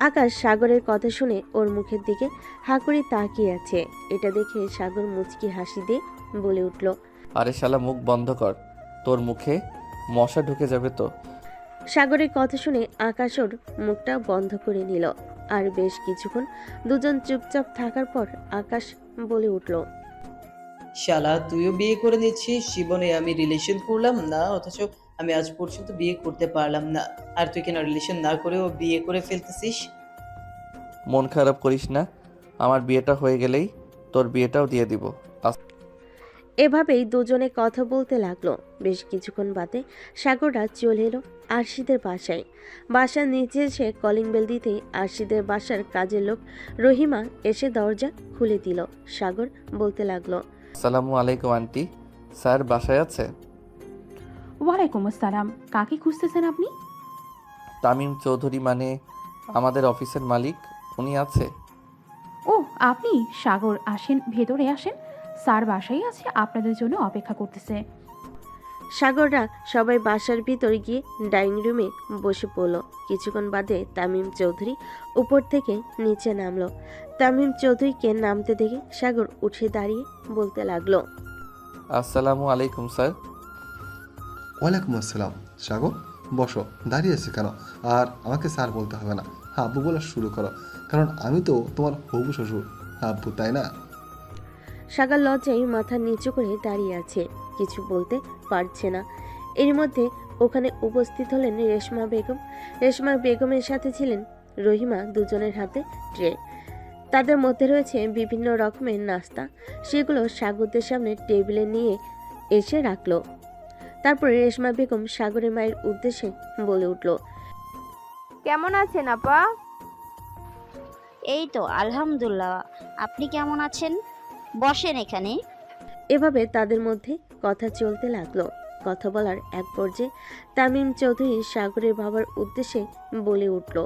আকাশ সাগরের কথা শুনে ওর মুখের দিকে হা করে তাকিয়ে আছে। এটা দেখে সাগর মুচকি হাসি দিয়ে বলে উঠল, আরে শালা, মুখ বন্ধ কর, তোর মুখে মশা ঢুকে যাবে তো। সাগরের কথা শুনে আকাশ ওর মুখটা বন্ধ করে নিল। আর বেশ কিছুক্ষণ দুজন চুপচাপ থাকার পর আকাশ বলে উঠল, শালা, তুইও বিয়ে করে নিচ্ছিস? জীবনে আমি রিলেশন করলাম না, অথচ আমি আজ পর্যন্ত বিয়ে করতে পারলাম না, আর তুই কিনা রিলেশন না করেও বিয়ে করে ফেলতেছিস। মন খারাপ করিস না, আমার বিয়েটা হয়ে গেলেই তোর বিয়েটাও দিয়ে দিব। এভাবেই দুজনে কথা বলতে লাগলো। বেশ কিছুক্ষণ বাদে সাগররা চলে এলো আরশিদের বাসায়। বাসার নিচে এসে কলিং বেল দিতেই আরশিদের বাসার কাজের লোক রহিমা এসে দরজা খুলে দিল। সাগর বলতে লাগলো, আসসালামু আলাইকুম আন্টি, স্যার বাসায় আছে? ওয়ালাইকুম আসসালাম। কাকে খুঁজতেছেন আপনি? তামিম চৌধুরী, মানে আমাদের অফিসের মালিক, উনি আছে? ও, আপনি? সাগর, আসেন, ভেতরে আসেন। স্যার বাসায় আছে, আপনাদের জন্য অপেক্ষা করতেছে। সাগররা সবাই বাসার ভিতর গিয়ে ডাইনিং রুমে বসে পড়ল। কিছুক্ষণ বাদে তামিম চৌধুরী উপর থেকে নিচে নামলো। তামিম চৌধুরীকে নামতে দেখে সাগর উঠে দাঁড়িয়ে বলতে লাগলো, আসসালামু আলাইকুম স্যার। ওয়ালাইকুম আসসালাম। সাগর, বসো। দাঁড়িয়ে আছে কেন? আর আমাকে স্যার বলতে হবে না, আব্বু বলা শুরু করো, কারণ আমি তো তোমার হবু শ্বশুর, আব্বু, তাই না? সাগর লজ্জায় মাথা নিচু করে দাঁড়িয়ে আছে, কিছু বলতে পারছে না। এর মধ্যে ওখানে উপস্থিত হলেন রেশমা বেগম। রেশমা বেগমের সাথে ছিলেন রহিমা। দুজনের হাতে ট্রে, তাদের মধ্যে রয়েছে বিভিন্ন রকমের নাস্তা। সেগুলো সাগরদের সামনে টেবিলে নিয়ে এসে রাখলো। তারপরে রেশমা বেগম সাগরের মায়ের উদ্দেশ্যে বলে উঠল, কেমন আছেন আপা? এই তো আলহামদুলিল্লাহ, আপনি কেমন আছেন? বসেন এখানে। এভাবে তাদের মধ্যে কথা চলতে লাগলো। কথা বলার এক পর্যায়ে তামিম চৌধুরী সাগরের বাবার উদ্দেশ্যে বলে উঠল,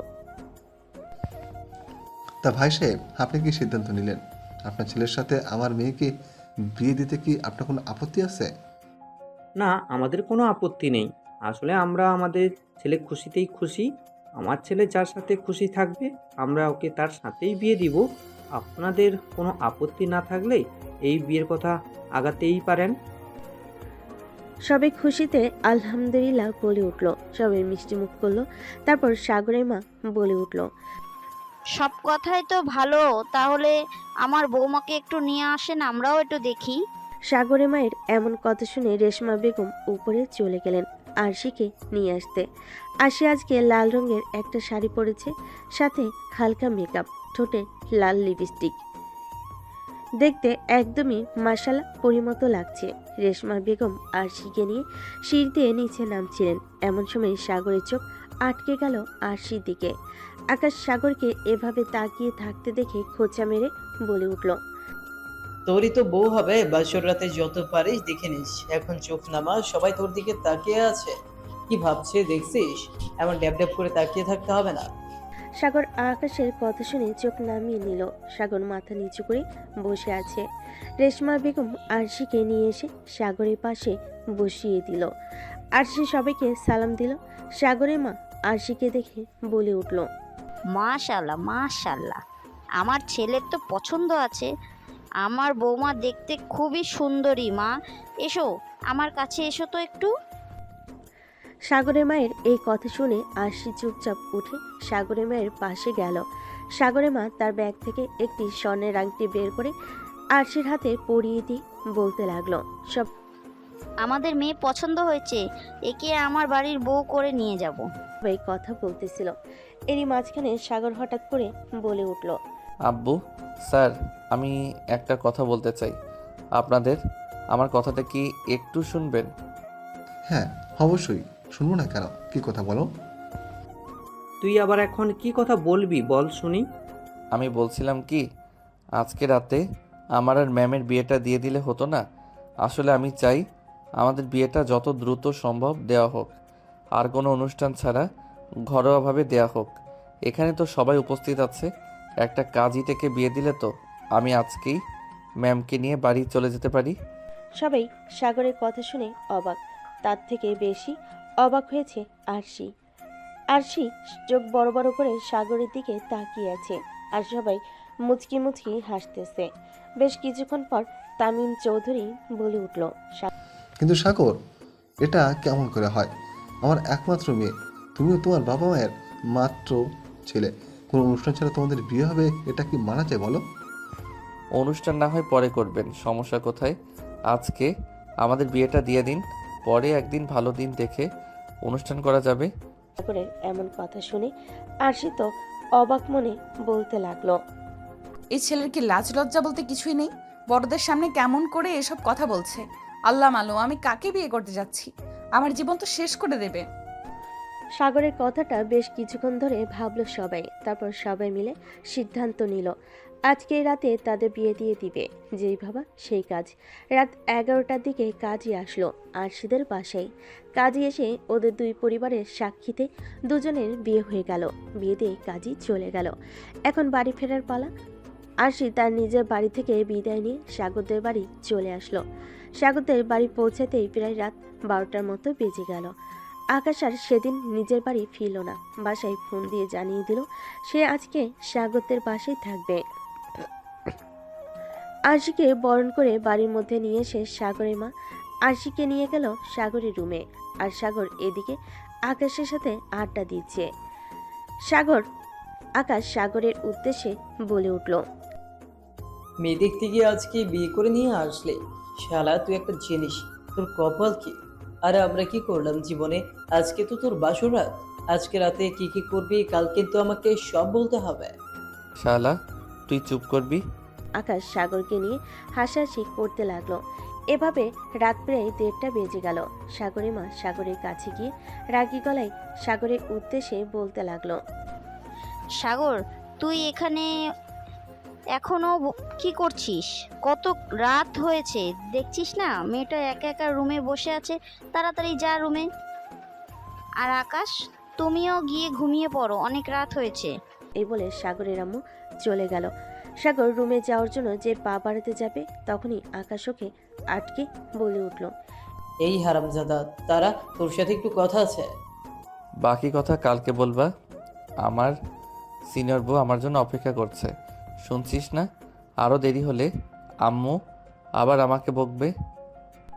তা ভাই সাহেব, আপনি কি সিদ্ধান্ত নিলেন? আপনার ছেলের সাথে আমার মেয়েকে বিয়ে দিতে কি আপনার কোনো আপত্তি আছে? না, আমাদের কোনো আপত্তি নেই। আসলে আমরা আমাদের ছেলে খুশিতেই খুশি। আমার ছেলে যার সাথে খুশি থাকবে, আমরা ওকে তার সাথেই বিয়ে দিব। আপনাদের কোনো আপত্তি না থাকলে এই বিয়ের কথা আগাতেই পারেন। সবাই খুশিতে আলহামদুলিল্লাহ বলে উঠল। সবাই মিষ্টি মুখ করলো। তারপর সাগরের মা বলে উঠল, সব কথাই তো ভালো, তাহলে আমার বৌমাকে একটু নিয়ে আসেন, আমরাও একটু দেখি। সাগরের মায়ের এমন কথা শুনে রেশমা বেগম উপরে চলে গেলেন আরশিকে নিয়ে আসতে। আরশি আজকে লাল রঙের একটা শাড়ি পরেছে, সাথে হালকা মেকআপ, ঠোঁটে লাল লিপস্টিক। দেখতে একদমই মাশাআল্লাহ পরিমতো লাগছে। রেশমা বেগম আরশিকে নিয়ে সিঁড়ি দিয়ে নিচে নামছিলেন। এমন সময় সাগরের চোখ আটকে গেল আরশির দিকে। আকাশ সাগরকে এভাবে তাকিয়ে থাকতে দেখে খোঁচা মেরে বলে উঠল, তোরই তো বউ হবে, বাসর রাতে যত পারিস দেখে নিস। এখন চোখ নামা, সবাই তোর দিকে তাকিয়ে আছে। কি ভাবছে দেখছিস? এমন ড্যাব ড্যাব করে তাকিয়ে থাকতে হবে না। সাগর আকাশের কথা শুনে চোখ নামিয়ে নিল। সাগর মাথা নিচু করে বসে আছে। রেশমা বেগম আরশিকে নিয়ে এসে সাগরের পাশে বসিয়ে দিল। আরশি সবাইকে সালাম দিল। সাগরের মা আরশিকে দেখে বলে উঠল, মাশাল্লাহ মাশাল্লাহ, আমার ছেলের তো পছন্দ আছে। আমার বৌমা দেখতে খুবই সুন্দরী। মা এসো, আমার কাছে এসো তো একটু। সাগরের মায়ের এই কথা শুনে আরশি চুপচাপ উঠে সাগরের মায়ের পাশে গেল। সাগরের মা তার ব্যাগ থেকে একটি স্বর্ণের আংটি বের করে আরশির হাতে পরিয়ে দিয়ে বলতে লাগলো, আমাদের মেয়ে পছন্দ হয়েছে, একে আমার বাড়ির বউ করে নিয়ে যাব। সবাই কথা বলতেছিল। এরই মাঝখানে সাগর হঠাৎ করে বলে উঠল, আব্বু, স্যার, আমি একটা কথা বলতে চাই আপনাদের। আমার কথাটা কি একটু শুনবেন? হ্যাঁ, অবশ্যই শুনবো না কেন, কি কথা বলো। তুই আবার এখন কি কথা বলবি বল শুনি। আমি বলছিলাম কি, আজকে রাতে আমার আর ম্যামের বিয়েটা দিয়ে দিলে হতো না? আসলে আমি চাই আমাদের বিয়েটা যত দ্রুত সম্ভব দেওয়া হোক, আর কোনো অনুষ্ঠান ছাড়া ঘরোয়াভাবে দেওয়া হোক। এখানে তো সবাই উপস্থিত আছে, একটা কাজই থেকে বিয়ে দিলে তো আমি আজকেই ম্যামকে নিয়ে বাড়ি চলে যেতে পারি। সবাই সাগরের কথা শুনে অবাক। তার থেকে বেশি অবাক হয়েছে আরশি। আরশি চোখ বড় বড় করে সাগরের দিকে তাকিয়ে আছে, আর সবাই মুচকি মুচকি হাসতেছে। বেশ কিছুক্ষণ পর তামিম চৌধুরী বলে উঠল, কিন্তু সাগর, এটা কেমন করে হয়? আমার একমাত্র মেয়ে, তুমিও তোমার বাবা মায়ের মাত্র ছেলে, কোনো অনুষ্ঠান ছাড়া তোমাদের বিয়ে হবে, এটা কি মানা যায় বলো? অনুষ্ঠান না হয় পরে করবেন, সমস্যা কোথায়? আজকে আমাদের বিয়েটা দিয়ে দিন, পরে একদিন ভালো দিন দেখে অনুষ্ঠান করা যাবে। সাগরের এমন কথা শুনে আরশি তো অবাক মনে বলতে লাগলো, এই ছেলের কি লাজ লজ্জা বলতে কিছুই নেই? বড়দের সামনে কেমন করে এসব কথা বলছে! আল্লাহ মালুম আমি কাকে বিয়ে করতে যাচ্ছি, আমার জীবন তো শেষ করে দেবে। সাগরের কথাটা বেশ কিছুক্ষণ ধরে ভাবলো সবাই। তারপর সবাই মিলে সিদ্ধান্ত নিল আজকে রাতে তাদের বিয়ে দিয়ে দিবে। যেই ভাবা সেই কাজ। রাত 11টার দিকে কাজী আসলো আরশিদের বাসায়। কাজী এসে ওদের দুই পরিবারের সাক্ষীতে দুজনের বিয়ে হয়ে গেল। বিয়ে দিয়ে কাজী চলে গেল। এখন বাড়ি ফেরার পালা। আরশি তার নিজের বাড়ি থেকে বিদায় নিয়ে সাগরদের বাড়ি চলে আসলো। সাগরদের বাড়ি পৌঁছাতেই প্রায় রাত 12টার মতো বেজে গেল। আকাশ আর সেদিন নিজের বাড়ি ফিরল না। বাসায় ফোন দিয়ে জানিয়ে দিল সে আজকে সাগরদের বাসায় থাকবে। আরশিকে বরণ করে বাড়ির মধ্যে নিয়ে এসে সাগরের মা আরশিকে নিয়ে গেল সাগরের রুমে। আর সাগর এদিকে আকাশের সাথে আড্ডা দিচ্ছে। আকাশ সাগরের উদ্দেশ্যে বলে উঠল, মেয়ে দেখতে গিয়ে আজকে বিয়ে করে নিয়ে আসলে। শালা তুই একটা জিনিস, তোর কপাল কি! আরে আমরা কি করলাম জীবনে? আজকে তো তোর বাসর রাত। আজকে রাতে কি কি করবি কাল কিন্তু আমাকে সব বলতে হবে। শালা, তুই চুপ করবি? আকাশ সাগরকে নিয়ে হাসাহাসি করতে লাগলো। এভাবে রাত প্রায় 1:30 বেজে গেল। সাগরের মা সাগরের কাছে গিয়ে রাগী গলায় সাগরের উদ্দেশ্যে বলতে লাগলো, সাগর, তুই এখানে এখনো কি করছিস? কত রাত হয়েছে দেখছিস না? মেয়েটা একা একা রুমে বসে আছে, তাড়াতাড়ি যা রুমে। আর আকাশ, তুমিও গিয়ে ঘুমিয়ে পড়ো, অনেক রাত হয়েছে। এই বলে সাগরের আম্মু চলে গেল। সাগর রুমে যাওয়ার জন্য যে পা বাড়াতে যাবে তখনই আকাশ ওকে আটকে বলে উঠল, এই হারামজাদা, তারা তোর সাথে একটু কথা আছে। বাকি কথা কালকে বলবা। আমার সিনিয়র বউ আমার জন্য অপেক্ষা করছে, শুনছিস না? আরও দেরি হলে আম্মু আবার আমাকে বকবে।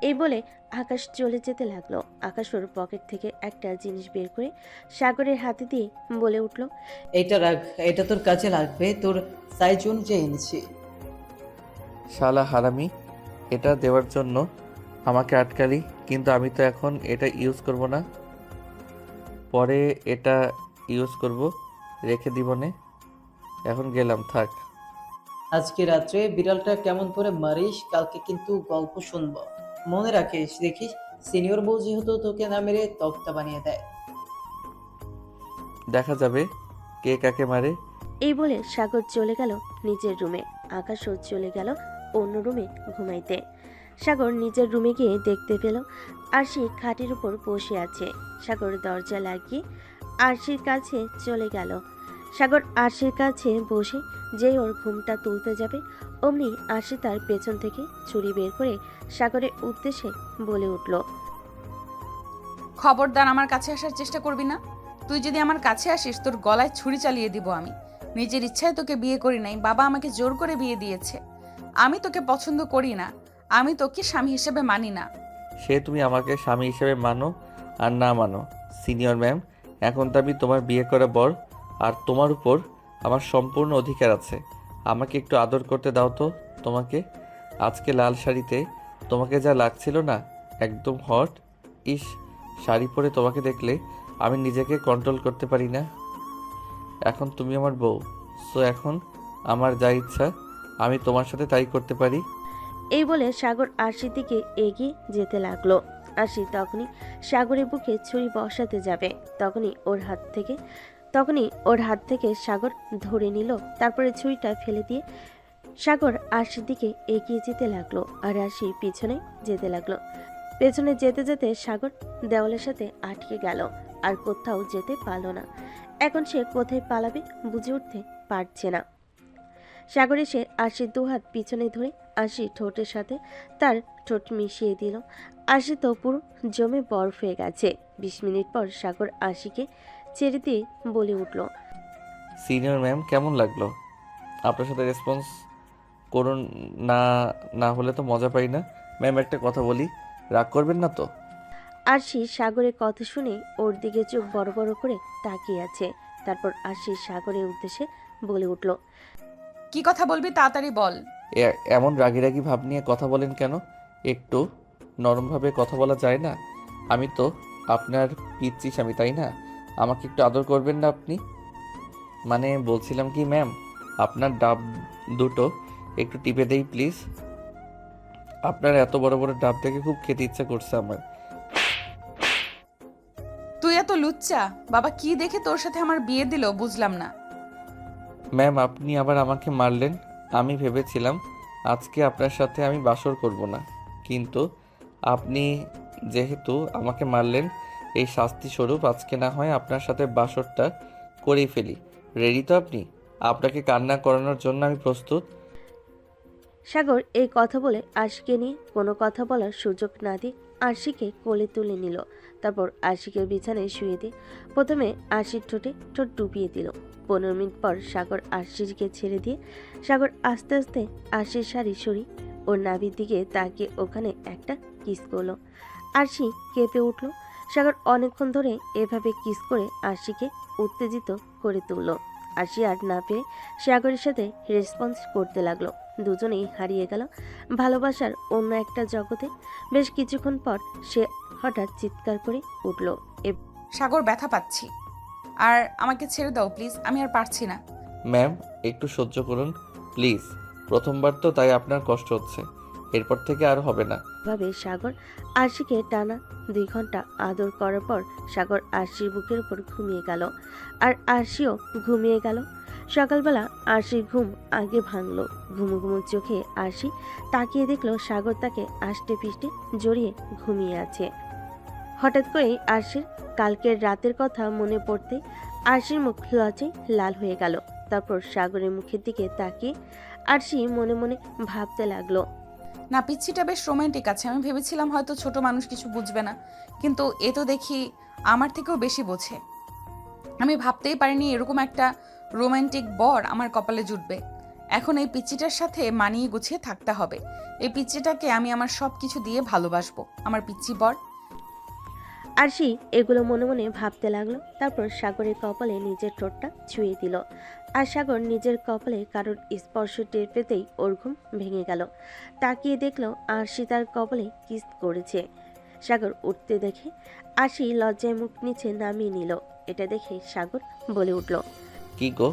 এই বলে আকাশ চলে যেতে লাগলো। আকাশ ওর পকেট থেকে একটা জিনিস বের করে সাগরের হাতে দিয়ে বলে উঠল, এটা রাখ, এটা তোর কাজে লাগবে, তোর সাইজ অনুযায়ী এনেছি। শালা হারামি, এটা দেওয়ার জন্য আমাকে আটকালি, কিন্তু আমি তো এখন এটা ইউজ করব না, পরে এটা ইউজ করব, রেখে দিব নে। এখন গেলাম, থাক। আজকে রাত্রে বিড়ালটা কেমন করে মারিস, কালকে কিন্তু গল্প শুনবো। মনে রাখিস, দেখিস সিনিয়র বউ যেহেতু তোকে না মেরে তক্তা বানিয়ে দেয়। দেখা যাবে কে কাকে মারে। এই বলে সাগর চলে গেল নিজের রুমে। আকাশও চলে গেল অন্য রুমে ঘুমাইতে। সাগর নিজের রুমে গিয়ে দেখতে পেল আরশি খাটের উপর বসে আছে। সাগর দরজা লাগিয়ে আরশির কাছে চলে গেল। সাগর আরশির কাছে বসে যেই ওর ঘুমটা তুলতে যাবে, অমনি আরশি তার পেছন থেকে ছুরি বের করে সাগরের উদ্দেশ্যে বলে উঠল, খবরদার আমার কাছে আসার চেষ্টা করবি না। তুই যদি আমার কাছে আসিস তোর গলায় ছুরি চালিয়ে দিব আমি। নিজের ইচ্ছায় তোকে বিয়ে করি নাই, বাবা আমাকে জোর করে বিয়ে দিয়েছে। আমি তোকে পছন্দ করি না, আমি তোকে স্বামী হিসেবে মানি না। সে তুমি আমাকে স্বামী হিসেবে মানো আর না মানো, সিনিয়র ম্যাম, এখন তো আমি তোমার বিয়ে করা বর, আর তোমার উপর আমার সম্পূর্ণ অধিকার আছে। আমাকে একটু আদর করতে দাও তো। তোমাকে আজকে লাল শাড়িতে তোমাকে যা লাগছিল না, একদম হট। ইস, শাড়ি পরে তোমাকে দেখলে আমি নিজেকে কন্ট্রোল করতে পারি না। এখন তুমি আমার বউ, সো এখন আমার যা ইচ্ছা আমি তোমার সাথে তাই করতে পারি। এই বলে সাগর আরশির দিকে এগিয়ে যেতে লাগলো। আরশি তখনই সাগরের বুকে ছুরি বসাতে যাবে, তখনই ওর হাত থেকে সাগর ধরে নিল। তারপরে ছুরিটা ফেলে দিয়ে সাগর আরশির দিকে এগিয়ে যেতে লাগলো, আর আরশি পিছনে যেতে লাগলো। পেছনে যেতে যেতে সাগর দেওয়ালের সাথে আটকে গেল, আর কোথাও যেতে পারল না। এখন সে কোথায় পালাবে বুঝে উঠতে পারছে না। সাগর এসে আরশির দুহাত পিছনে ধরে আরশি ঠোঁটের সাথে তার ঠোঁট মিশিয়ে দিল। আরশি তো পুরো জমে বরফ হয়ে গেছে। 20 মিনিট পর সাগর আরশিকে ছেড়ে দিয়ে বলে উঠল, সিনিয়র ম্যাম, কেমন লাগলো? আপনার সাথে রেসপন্স করুন না, না হলে তো মজা পাই না। ম্যাম, একটা কথা বলি, রাগ করবেন না তো? আরশি সাগরের কথা শুনে ওর দিকে চোখ বড় বড় করে তাকিয়ে আছে। তারপর আরশি সাগরের উদ্দেশ্যে বলে উঠল, কি কথা বলবি তাড়াতাড়ি বল। এমন রাগি রাগি ভাব নিয়ে কথা বলেন কেন? একটু নরমভাবে কথা বলা যায় না? আমি তো আপনার পিচ্ছি স্বামী, তাই না? আমাকে একটু আদর করবেন না আপনি? মানে বলছিলাম কি ম্যাম, আপনার ডাব দুটো একটু টিপে দেই প্লিজ। আপনার এত বড় বড় ডাব দেখে খুব খেতে ইচ্ছা করছে আমার। তুই এত লুচ্চা, বাবা কি দেখে তোর সাথে আমার বিয়ে দিল বুঝলাম না। ম্যাম, আপনি আবার আমাকে মারলেন। আমি ভেবেছিলাম আজকে আপনার সাথে আমি বাসর করব না, কিন্তু আপনি যেহেতু আমাকে মারলেন, এই শাস্তি স্বরূপ আজকে না হয় আপনার সাথে বাসরটা করেই ফেলি। রেডি তো আপনি? আপনাকে কান্না করানোর জন্য আমি প্রস্তুত। সাগর এই কথা বলে আরশিকে নিয়ে কোনো কথা বলার সুযোগ না দিয়ে আরশিকে কোলে তুলে নিল। তারপর আরশিকে বিছানায় শুয়ে দিয়ে প্রথমে আরশির ঠোঁটে ঠোঁট ডুবিয়ে দিল। 15 মিনিট পর সাগর আরশিকে ছেড়ে দিয়ে সাগর আস্তে আস্তে আরশির শাড়ি সরি ওর নাভির দিকে তাকিয়ে ওখানে একটা কিস করলো। আরশি কেঁপে উঠল। সাগর অনেকক্ষণ ধরে এভাবে কিস করে আরশিকে উত্তেজিত করে তুলল। আরশি আর না পেরে সাগরের সাথে রেসপন্স করতে লাগলো। দুজনেই হারিয়ে গেল ভালোবাসার অন্য একটা জগতে। বেশ কিছুক্ষণ পর সে হঠাৎ চিৎকার করে উঠল। সাগর, ব্যথা পাচ্ছি, আর আমাকে ছেড়ে দাও প্লিজ, আমি আর পারছি না। ম্যাম, একটু সহ্য করুন প্লিজ। প্রথমবার তো, তাই আপনার কষ্ট হচ্ছে, এরপর থেকে আর হবে না। ভাবে সাগর আরশিকে টানা 2 ঘন্টা আদর করার পর সাগর আরশির বুকের উপর ঘুমিয়ে গেল, আর আরশিও ঘুমিয়ে গেল। সকালবেলা আরশির ঘুম আগে ভাঙলো। ঘুমু ঘুমু চোখে আরশি তাকিয়ে দেখলো সাগর তাকে আষ্টে পিষ্টে জড়িয়ে ঘুমিয়ে আছে। হঠাৎ করেই আরশির কালকের রাতের কথা মনে পড়তে আরশির মুখ লজ্জায় লাল হয়ে গেল। তারপর সাগরের মুখের দিকে তাকিয়ে আরশি মনে মনে ভাবতে লাগলো, না, পিচ্ছিটা বেশ রোমান্টিক আছে। আমি ভেবেছিলাম হয়তো ছোট মানুষ কিছু বুঝবে না, কিন্তু এ তো দেখি আমার থেকেও বেশি বোঝে। আমি ভাবতেই পারিনি এরকম একটা রোমান্টিক বর আমার কপালে জুটবে। এখন এই পিচ্চিটার সাথে মানিয়ে গুছিয়ে থাকতে হবে। এই পিচ্চিটাকে আমি আমার সব কিছু দিয়ে ভালোবাসবো, আমার পিচ্চি বর। আরশি এগুলো মনে মনে ভাবতে লাগলো। তারপর সাগরের কপালে নিজের ঠোঁটটা ছুঁয়ে দিল। আর সাগর নিজের কপালে কারোর স্পর্শ টের পেতেই ওর ঘুম ভেঙে গেল। তাকিয়ে দেখলো আরশি তার কপালে কিস করেছে। সাগর উঠতে দেখে আরশি লজ্জায় মুখ নিচে নামিয়ে নিল। এটা দেখে সাগর বলে উঠল, কি গো,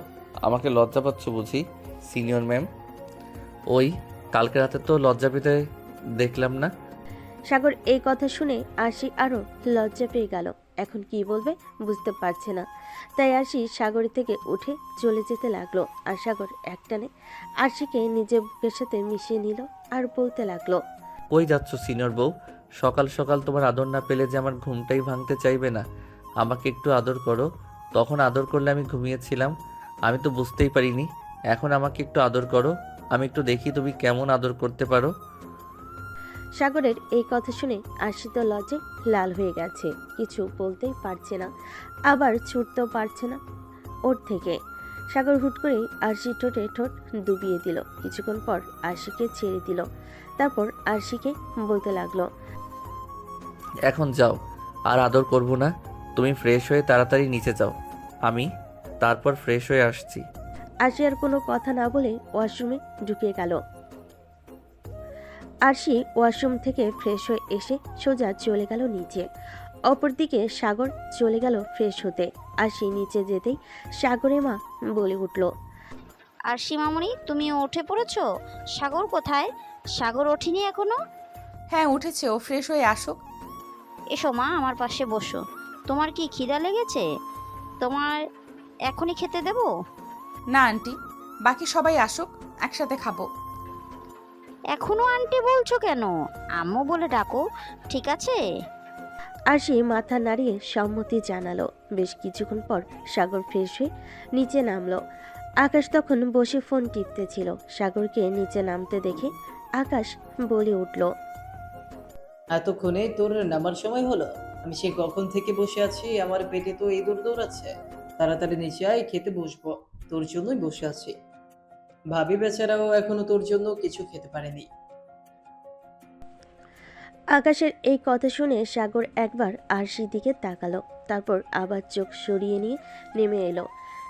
আমাকে লজ্জা পাচ্ছ বুঝি সিনিয়র ম্যাম? ওই কালকে রাতে তো লজ্জা পেতে দেখলাম না। সাগর এই কথা শুনে আরশি আরো লজ্জা পেয়ে গেল। এখন কি বলবে বুঝতে পারছে না। তাই আরশি সাগরের থেকে উঠে চলে যেতে লাগলো। আর সাগর একটানে আরশিকে নিজের বুকের সাথে মিশিয়ে নিল আর বলতে লাগলো, কই যাচ্ছ সিনিয়র বউ? সকাল সকাল তোমার আদর না পেলে যে আমার ঘুমটাই ভাঙতে চাইবে না। আমাকে একটু আদর করো। তখন আদর করলে আমি ঘুমিয়েছিলাম, আমি তো বুঝতেই পারিনি। এখন আমাকে একটু আদর করো, আমি একটু দেখি তুমি কেমন আদর করতে পারো। সাগরের এই কথা শুনে আরশি তো লজ্জায় লাল হয়ে গেছে, কিছু বলতেই পারছে না, আবার ছুটতেও পারছে না ওর থেকে। সাগর হুট করে আরশির ঠোঁটে ঠোঁট ডুবিয়ে দিল। কিছুক্ষণ পর আরশিকে ছেড়ে দিল। তারপর আরশিকে বলতে লাগলো, এখন যাও, আর আদর করব না। তুমি ফ্রেশ হয়ে তাড়াতাড়ি নিচে যাও, আমি তারপর ফ্রেশ হয়ে আসছি। আরশি আর কোনো কথা না বলে ওয়াশরুমে ঢুকে গেল। আরশি ওয়াশরুম থেকে ফ্রেশ হয়ে এসে সোজা চলে গেল নিচে। অপরদিকে সাগর চলে গেল ফ্রেশ হতে। আরশি নিচে যেতেই সাগরের মা বলে উঠল, আর সীমামণি, তুমি উঠে পড়েছো? সাগর কোথায়? সাগর ওঠেনি এখনো? হ্যাঁ উঠেছে, ও ফ্রেশ হয়ে আসুক। এসো মা, আমার পাশে বসো। তোমার কি খিদা লেগেছে? তোমার এখনই খেতে দেবো? না আন্টি, বাকি সবাই আসুক, একসাথে খাবো। এখনো আন্টি বলছো কেন? আম্মু বলে ডাকো, ঠিক আছে? আরশি মাথা নাড়িয়ে সম্মতি জানালো। বেশ কিছুক্ষণ পর সাগর ফ্রেশ হয়ে নিচে নামলো। আকাশ তখন বসে ফোন টিপতেছিল। সাগরকে নিচে নামতে দেখে আকাশ বলে উঠল, এতক্ষণে তোর নামার সময় হলো? আমি সে কখন থেকে বসে আছি, আমার পেটে তো ইঁদুর দৌড়াচ্ছে। তাড়াতাড়ি নিচে আয়, খেতে বসবো। তোর জন্যই বসে আছি। ভাবি বেচারাও এখনো তোর জন্য কিছু খেতে পারেনি। আকাশের এই কথা শুনে সাগর একবার আরশির দিকে তাকালো। তারপর আবার চোখ সরিয়ে নিয়ে নেমে এলো।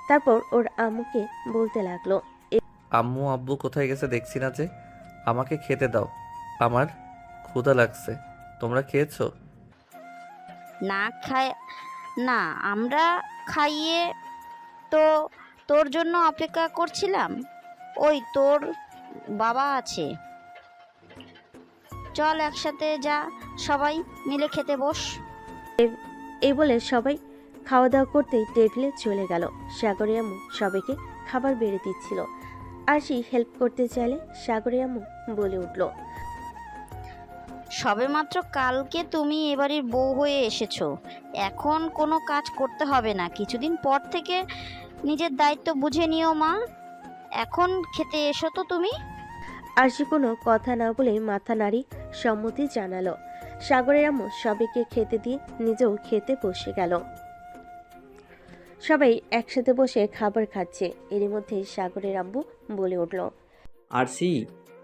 তারপর ওর আম্মুকে বলতে লাগলো, আম্মু আব্বু কোথায় গেছে দেখছি না যে। আমাকে খেতে দাও, আমার ক্ষুধা লাগছে। তোমরা খেয়েছো? না খায় না, আমরা খাইয়ে তো তোর জন্য অপেক্ষা করছিলাম। ওই তোর বাবা আছে, চল একসাথে যা, সবাই মিলে খেতে বস। এই বলে সবাই খাওয়া দাওয়া করতেই টেবিলে চলে গেল। সাগরের আম্মু সবাইকে খাবার বেড়ে দিচ্ছিল। আরশি হেল্প করতে চাইলে সাগরের আম্মু বলে উঠল, সবেমাত্র কালকে তুমি এবাড়ির বউ হয়ে এসেছো, এখন কোনো কাজ করতে হবে না। কিছুদিন পর থেকে নিজের দায়িত্ব বুঝে নিও মা। এখন খেতে এসো তো তুমি। আরশি কোনো কথা না বলে মাথা নাড়ি সম্মতি জানালো। সাগরের আম্মু সবাইকে খেতে দিয়ে নিজেও খেতে বসে গেল। সবাই একসাথে বসে খাবার খাচ্ছে। এরই মধ্যে সাগরের আম্মু বলে উঠল, আরশি,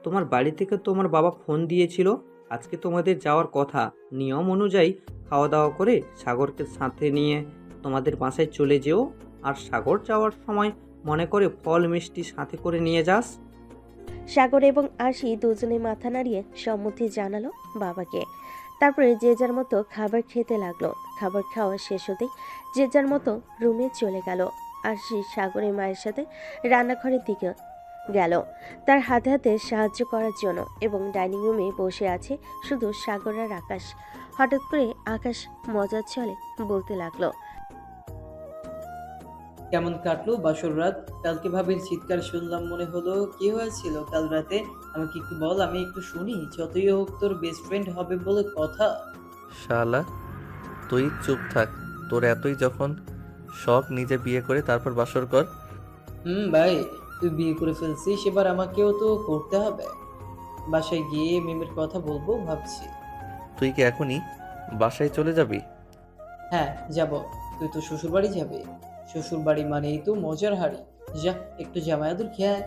তোমার বাড়ি থেকে তোমার বাবা ফোন দিয়েছিল, আজকে তোমাদের যাওয়ার কথা। নিয়ম অনুযায়ী খাওয়া দাওয়া করে সাগরকে সাথে নিয়ে তোমাদের বাসায় চলে যেও। আর সাগর যাওয়ার সময় মনে করে ফল মিষ্টি সাথে করে নিয়ে যাস। সাগর এবং আরশি দুজনে মাথা নাড়িয়ে সম্মতি জানালো বাবাকে। তারপরে যে যার মতো খাবার খেতে লাগলো। খাবার খাওয়া শেষ হতেই যে যার মতো রুমে চলে গেল। আরশি সাগরের মায়ের সাথে রান্নাঘরের দিকে গেল তার হাতে হাতে সাহায্য করার জন্য, এবং ডাইনিং রুমে বসে আছে শুধু সাগর আর আকাশ। হঠাৎ করে আকাশ মজার ছলে বলতে লাগলো, কেমন কাটলো বাসর রাত? কালকে ভাবির চিৎকার শুনলাম, মনে হলো কি হয়েছিল কাল রাতে? আমাকে একটু বল, আমি একটু শুনি। যতই হোক তোর বেস্ট ফ্রেন্ড হবে বলে কথা। শালা, তুই চুপ থাক। তোর এতই যখন শখ, নিজে বিয়ে করে তারপর বাসর কর। ভাই, তুই বিয়ে করে ফেলছিস, এবার আমাকেও তো করতে হবে। বাসায় গিয়ে মিমের কথা বলবো ভাবছি। তুই কি এখনই বাসায় চলে যাবি? হ্যাঁ যাব। তুই তো শ্বশুর বাড়ি যাবি। শ্বশুর বাড়ি মানেই তো মজার হাড়ি। যা, একটু জামাই আদর খেয়ে আয়।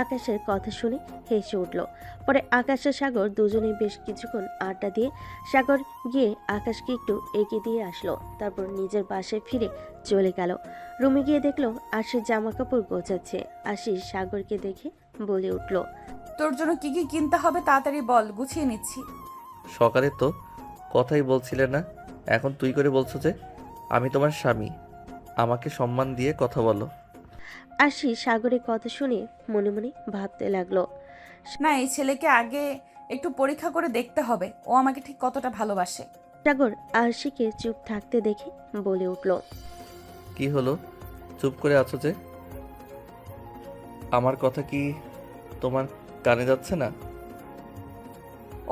আকাশের কথা শুনে হেসে উঠল। পরে আকাশ আর সাগর দুজনেই বেশ কিছুক্ষণ আড্ডা দিয়ে সাগর গিয়ে আকাশকে একটু এগিয়ে দিয়ে আসলো। তারপর নিজের বাসায় ফিরে চলে গেল। রুমে গিয়ে দেখলো আশির জামা কাপড় গোছাচ্ছে। আশি সাগরকে দেখে বলে উঠল, তোর জন্য কি কি কিনতে হবে তাড়াতাড়ি বল, গুছিয়ে নিচ্ছি। সকালে তো কথাই বলছিলে না, এখন তুই করে বলছো যে? আমি তোমার স্বামী, আমাকে সম্মান দিয়ে কথা বলো। আশি সাগরের কথা শুনে মনে মনে ভাবতে লাগলো। না, এই ছেলেকে আগে একটু পরীক্ষা করে দেখতে হবে ও আমাকে ঠিক কতটা ভালোবাসে। সাগর আশিকে চুপ থাকতে দেখে বলে উঠল, কি হলো, চুপ করে আছো যে? আমার কথা কি তোমার কানে যাচ্ছে না?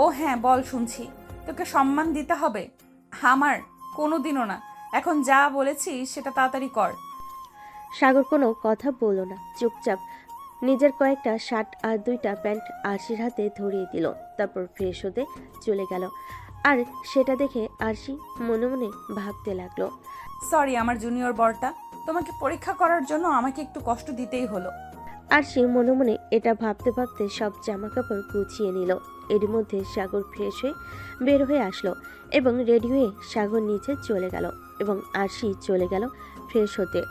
ও হ্যাঁ বল, শুনছি। তোকে সম্মান দিতে হবে? আমার কোনোদিনও না। এখন যা বলেছি সেটা তাড়াতাড়ি কর। সাগর কোনো কথা বলল না, চুপচাপ নিজের কয়েকটা শার্ট আর 2টা প্যান্ট আরশির হাতে ধরিয়ে দিল। তারপর ফ্রেশ হতে চলে গেল। আর সেটা দেখে আরশি মনে মনে ভাবতে লাগলো, সরি আমার জুনিয়র বরটা, তোমাকে পরীক্ষা করার জন্য আমাকে একটু কষ্ট দিতেই হলো। আরশি মনে মনে এটা ভাবতে ভাবতে সব জামা কাপড় গুছিয়ে নিল। এর মধ্যে সাগর ফ্রেশ হয়ে বের হয়ে আসলো এবং রেডি হয়ে সাগর নিচে চলে গেল এবং আরশি চলে গেল ফ্রেশ হতে।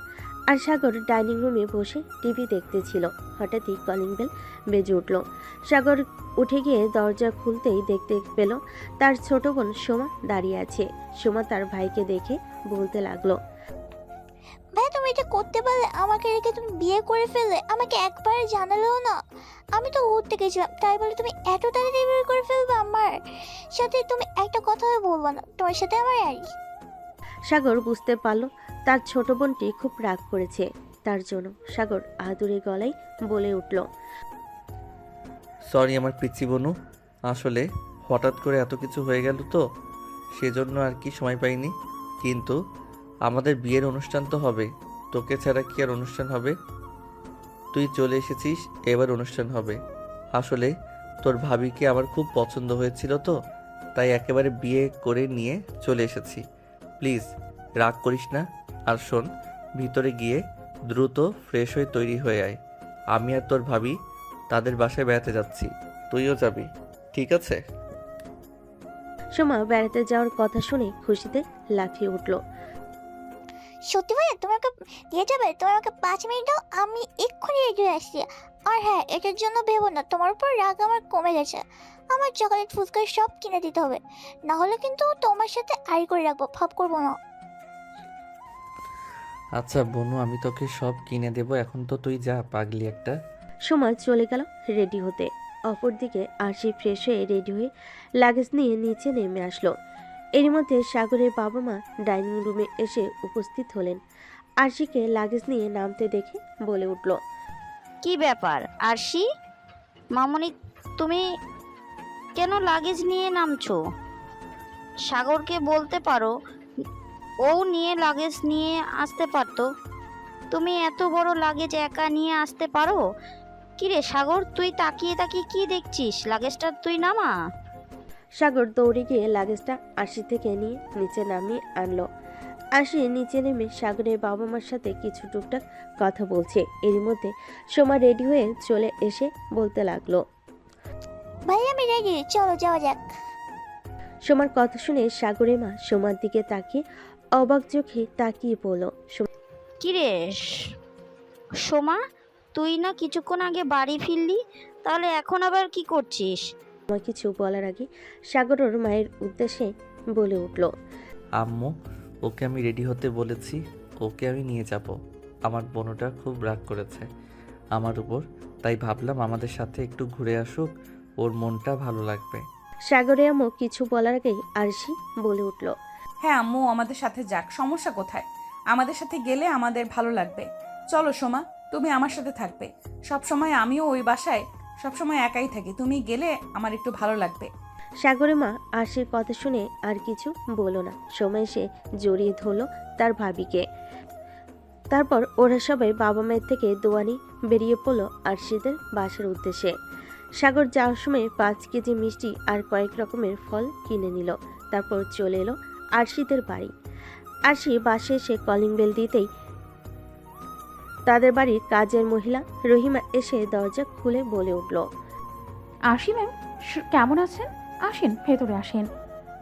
আর সাগর ডাইনিং রুমে বসে টিভি দেখতেছিল। হঠাৎই কলিং বেল বেজে উঠল। সাগর উঠে গিয়ে দরজা খুলতেই দেখতে পেল তার ছোট বোন সোমা দাঁড়িয়ে আছে। সোমা তার ভাইকে দেখে বলতে লাগলো, ভাই তুমি এটা করতে পারলে? আমাকে রেখে তুমি বিয়ে করে ফেললে, আমাকে একবার জানালেও না। আমি তো ঘুরতে গেছিলাম, তাই বলে তুমি এত তাড়াতাড়ি বিয়ে করে ফেলবে আমার সাথে? তুমি একটা কথাও বলবো না তোমার সাথে আমার আর? সাগর বুঝতে পারল তার ছোট বোনটি খুব রাগ করেছে তার জন্য। সাগর আদুরে গলায় বলে উঠল, সরি আমার পিচ্চি বনু, আসলে হঠাৎ করে এত কিছু হয়ে গেল তো সেজন্য আর কি সময় পাইনি। কিন্তু আমাদের বিয়ের অনুষ্ঠান তো হবে, তোকে ছাড়া কি আর অনুষ্ঠান হবে? তুই চলে এসেছিস, এবার অনুষ্ঠান হবে। আসলে তোর ভাবিকে আমার খুব পছন্দ হয়েছিল তো, তাই একেবারে বিয়ে করে নিয়ে চলে এসেছি। প্লিজ রাগ করিস না। আর শোন, ভিতরে গিয়ে দ্রুত ফ্রেশ হয়ে তৈরি হয়ে আয়। আমি আর তোর ভাবি তাদের বাসায় বেড়াতে যাচ্ছি, তুইও যাবি, ঠিক আছে? সোমা বেড়াতে যাওয়ার কথা শুনে খুশিতে লাফিয়ে উঠল। সত্যি ভাই তুমি আমাকে দিয়ে যাবে? তুমি আমাকে 5 মিনিট দাও, আমি এক্ষুনি রেডি হয়ে আসছি। আর হ্যাঁ, এটার জন্য ভেবো না, তোমার উপর রাগ আমার কমে গেছে। আমার চকলেট ফুচকা সব কিনে দিতে হবে, না হলে কিন্তু তোমার সাথে আড়ি করে রাখবো, ভাব করবো না। আচ্ছা বনু, আমি তোকে সব কিনে দেবো, এখন তো তুই যা, পাগলি একটা। সোমা চলে গেল রেডি হতে। অপরদিকে আরশি ফ্রেশ হয়ে রেডি হয়ে লাগেজ নিয়ে নিচে নেমে আসলো। এর মধ্যে সাগরের বাবা মা ডাইনিং রুমে এসে উপস্থিত হলেন। আরশিকে লাগেজ নিয়ে নামতে দেখে বলে উঠল, কি ব্যাপার আরশি? মামনি, তুমি কেন লাগেজ নিয়ে নামছো? সাগরকে বলতে পারো, ও নিয়ে লাগেজ নিয়ে আসতে পারতো। তুমি এত বড় লাগেজ একা নিয়ে আসতে পারো? কিরে সাগর, তুই তাকিয়ে তাকিয়ে কি দেখছিস? লাগেজটা তুই নামা। সাগর দৌড়ে গিয়ে লাগেজটা আরশি থেকে নিয়ে নিচে নামিয়ে আনলো। আরশি নিচে নেমে সাগরের বাবা মার সাথে কিছু টুকটাক কথা বলছে। এর মধ্যে সোমা রেডি হয়ে চলে এসে বলতে লাগলো, ভাই আমি রেডি, চলো যাওয়া যাক। সোমার কথা শুনে সাগরের মা সোমার দিকে তাকিয়ে অবাক চোখে তাকিয়ে বলল, কিরে সোমা, তুই না কিছুক্ষণ আগে বাড়ি ফিরলি, তাহলে এখন আবার কি করছিস? সোমা কিছু বলার আগে সাগর ওর মায়ের উদ্দেশ্যে বলে উঠল, আম্মু, ওকে আমি রেডি হতে বলেছি, ওকে আমি নিয়ে যাব। আমার বোনটা খুব রাগ করেছে আমার উপর, তাই ভাবলাম আমাদের সাথে একটু ঘুরে আসুক, ওর মনটা ভালো লাগবে। সাগরের আম্মু কিছু বলার আগেই আরশি বলে উঠল, হ্যাঁ আম্মু আমাদের সাথে যাক, সমস্যা কোথায়? আমাদের সাথে গেলে আমাদের ভালো লাগবে। চলো সোমা, তুমি আমার সাথে থাকবে সব সময়। আমিও ওই বাসায় সব সময় একাই থাকি, তুমি গেলে আমার একটু ভালো লাগবে। সাগরের মা আরশির কথা শুনে আর কিছু বলল না। সময় সে জড়িয়ে ধরলো তার ভাবিকে। তারপর ওরা সবাই বাবা মায়ের থেকে দোয়ানি বেরিয়ে পড়লো আরশিদের বাসার উদ্দেশ্যে। সাগর যাওয়ার সময় 5 কেজি মিষ্টি আর কয়েক রকমের ফল কিনে নিল। তারপর চলে এলো আরশিদের বাড়ি। আরশি বাসে এসে কলিং বেল দিতেই তাদের বাড়ির কাজের মহিলা রহিমা এসে দরজা খুলে বলে উঠল, আরশি ম্যাম কেমন আছেন? আসেন, ভেতরে আসেন।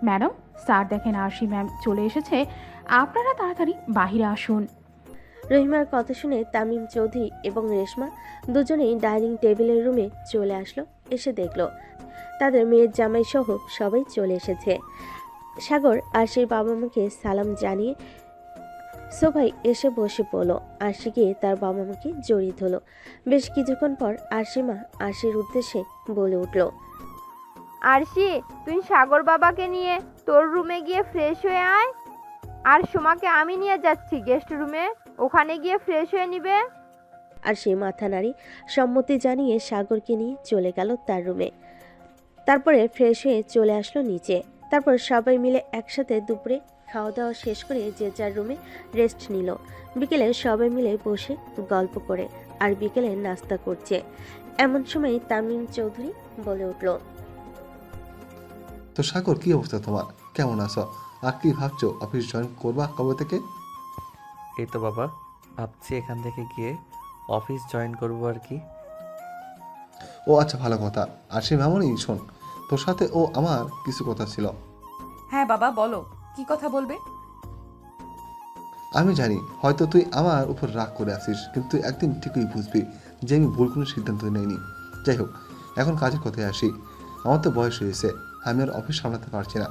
ম্যাডাম, স্যার দেখেন আরশি ম্যাম চলে এসেছে, আপনারা তাড়াতাড়ি বাহিরে আসুন। রহিমার কথা শুনে তামিম চৌধুরী এবং রেশমা দুজনেই ডাইনিং টেবিলের রুমে চলে আসলো। এসে দেখলো তাদের মেয়ের জামাই সহ সবাই চলে এসেছে। সাগর আরশির বাবা মাকে সালাম জানিয়ে সোফায় এসে বসে পড়ল। আরশি গিয়ে তার বাবা মাকে জড়িয়ে ধরল। বেশ কিছুক্ষণ পর আরশি মা আরশির উদ্দেশ্যে বলে উঠল, আরশি, তুই সাগর বাবাকে নিয়ে তোর রুমে গিয়ে ফ্রেশ হয়ে আয়, আর সোমাকে আমি নিয়ে যাচ্ছি গেস্ট রুমে, ওখানে গিয়ে ফ্রেশ হয়ে নিবে। আরশি মাথা নাড়ি সম্মতি জানিয়ে সাগরকে নিয়ে চলে গেল তার রুমে। তারপরে ফ্রেশ হয়ে চলে আসলো নিচে। তারপর সবাই মিলে একসাথে দুপুরে খাওয়া দাওয়া শেষ করে যে যার রুমে রেস্ট নিল। বিকেলে সবাই মিলে বসে গল্প করে আর বিকেলে নাস্তা করছে। এমন সময় তামিম চৌধুরী বলে উঠল, তো সাগর, কি অবস্থা তোমার? কেমন আছো? আর কি ভাবছো? অফিস জয়েন করবা কবে থেকে? এই তো বাবা, ভাবছি এখান থেকে গিয়ে অফিস জয়েন করবো আর কি। ও আচ্ছা, ভালো কথা। আর সে মামনি, শোন, তোর সাথে ও আমার কিছু কথা ছিল। হ্যাঁ বাবা, বলো, কি কথা বলবে? আমি জানি হয়তো তুই আমার উপর রাগ করে আসিস, কিন্তু একদিন ঠিকই বুঝবি যে আমি ভুল কোনো সিদ্ধান্ত নেইনি। যাই হোক, এখন কাজের কথায় আসি। আমার তো বয়স হয়েছে, আমি আর অফিস সামলাতে পারছি না।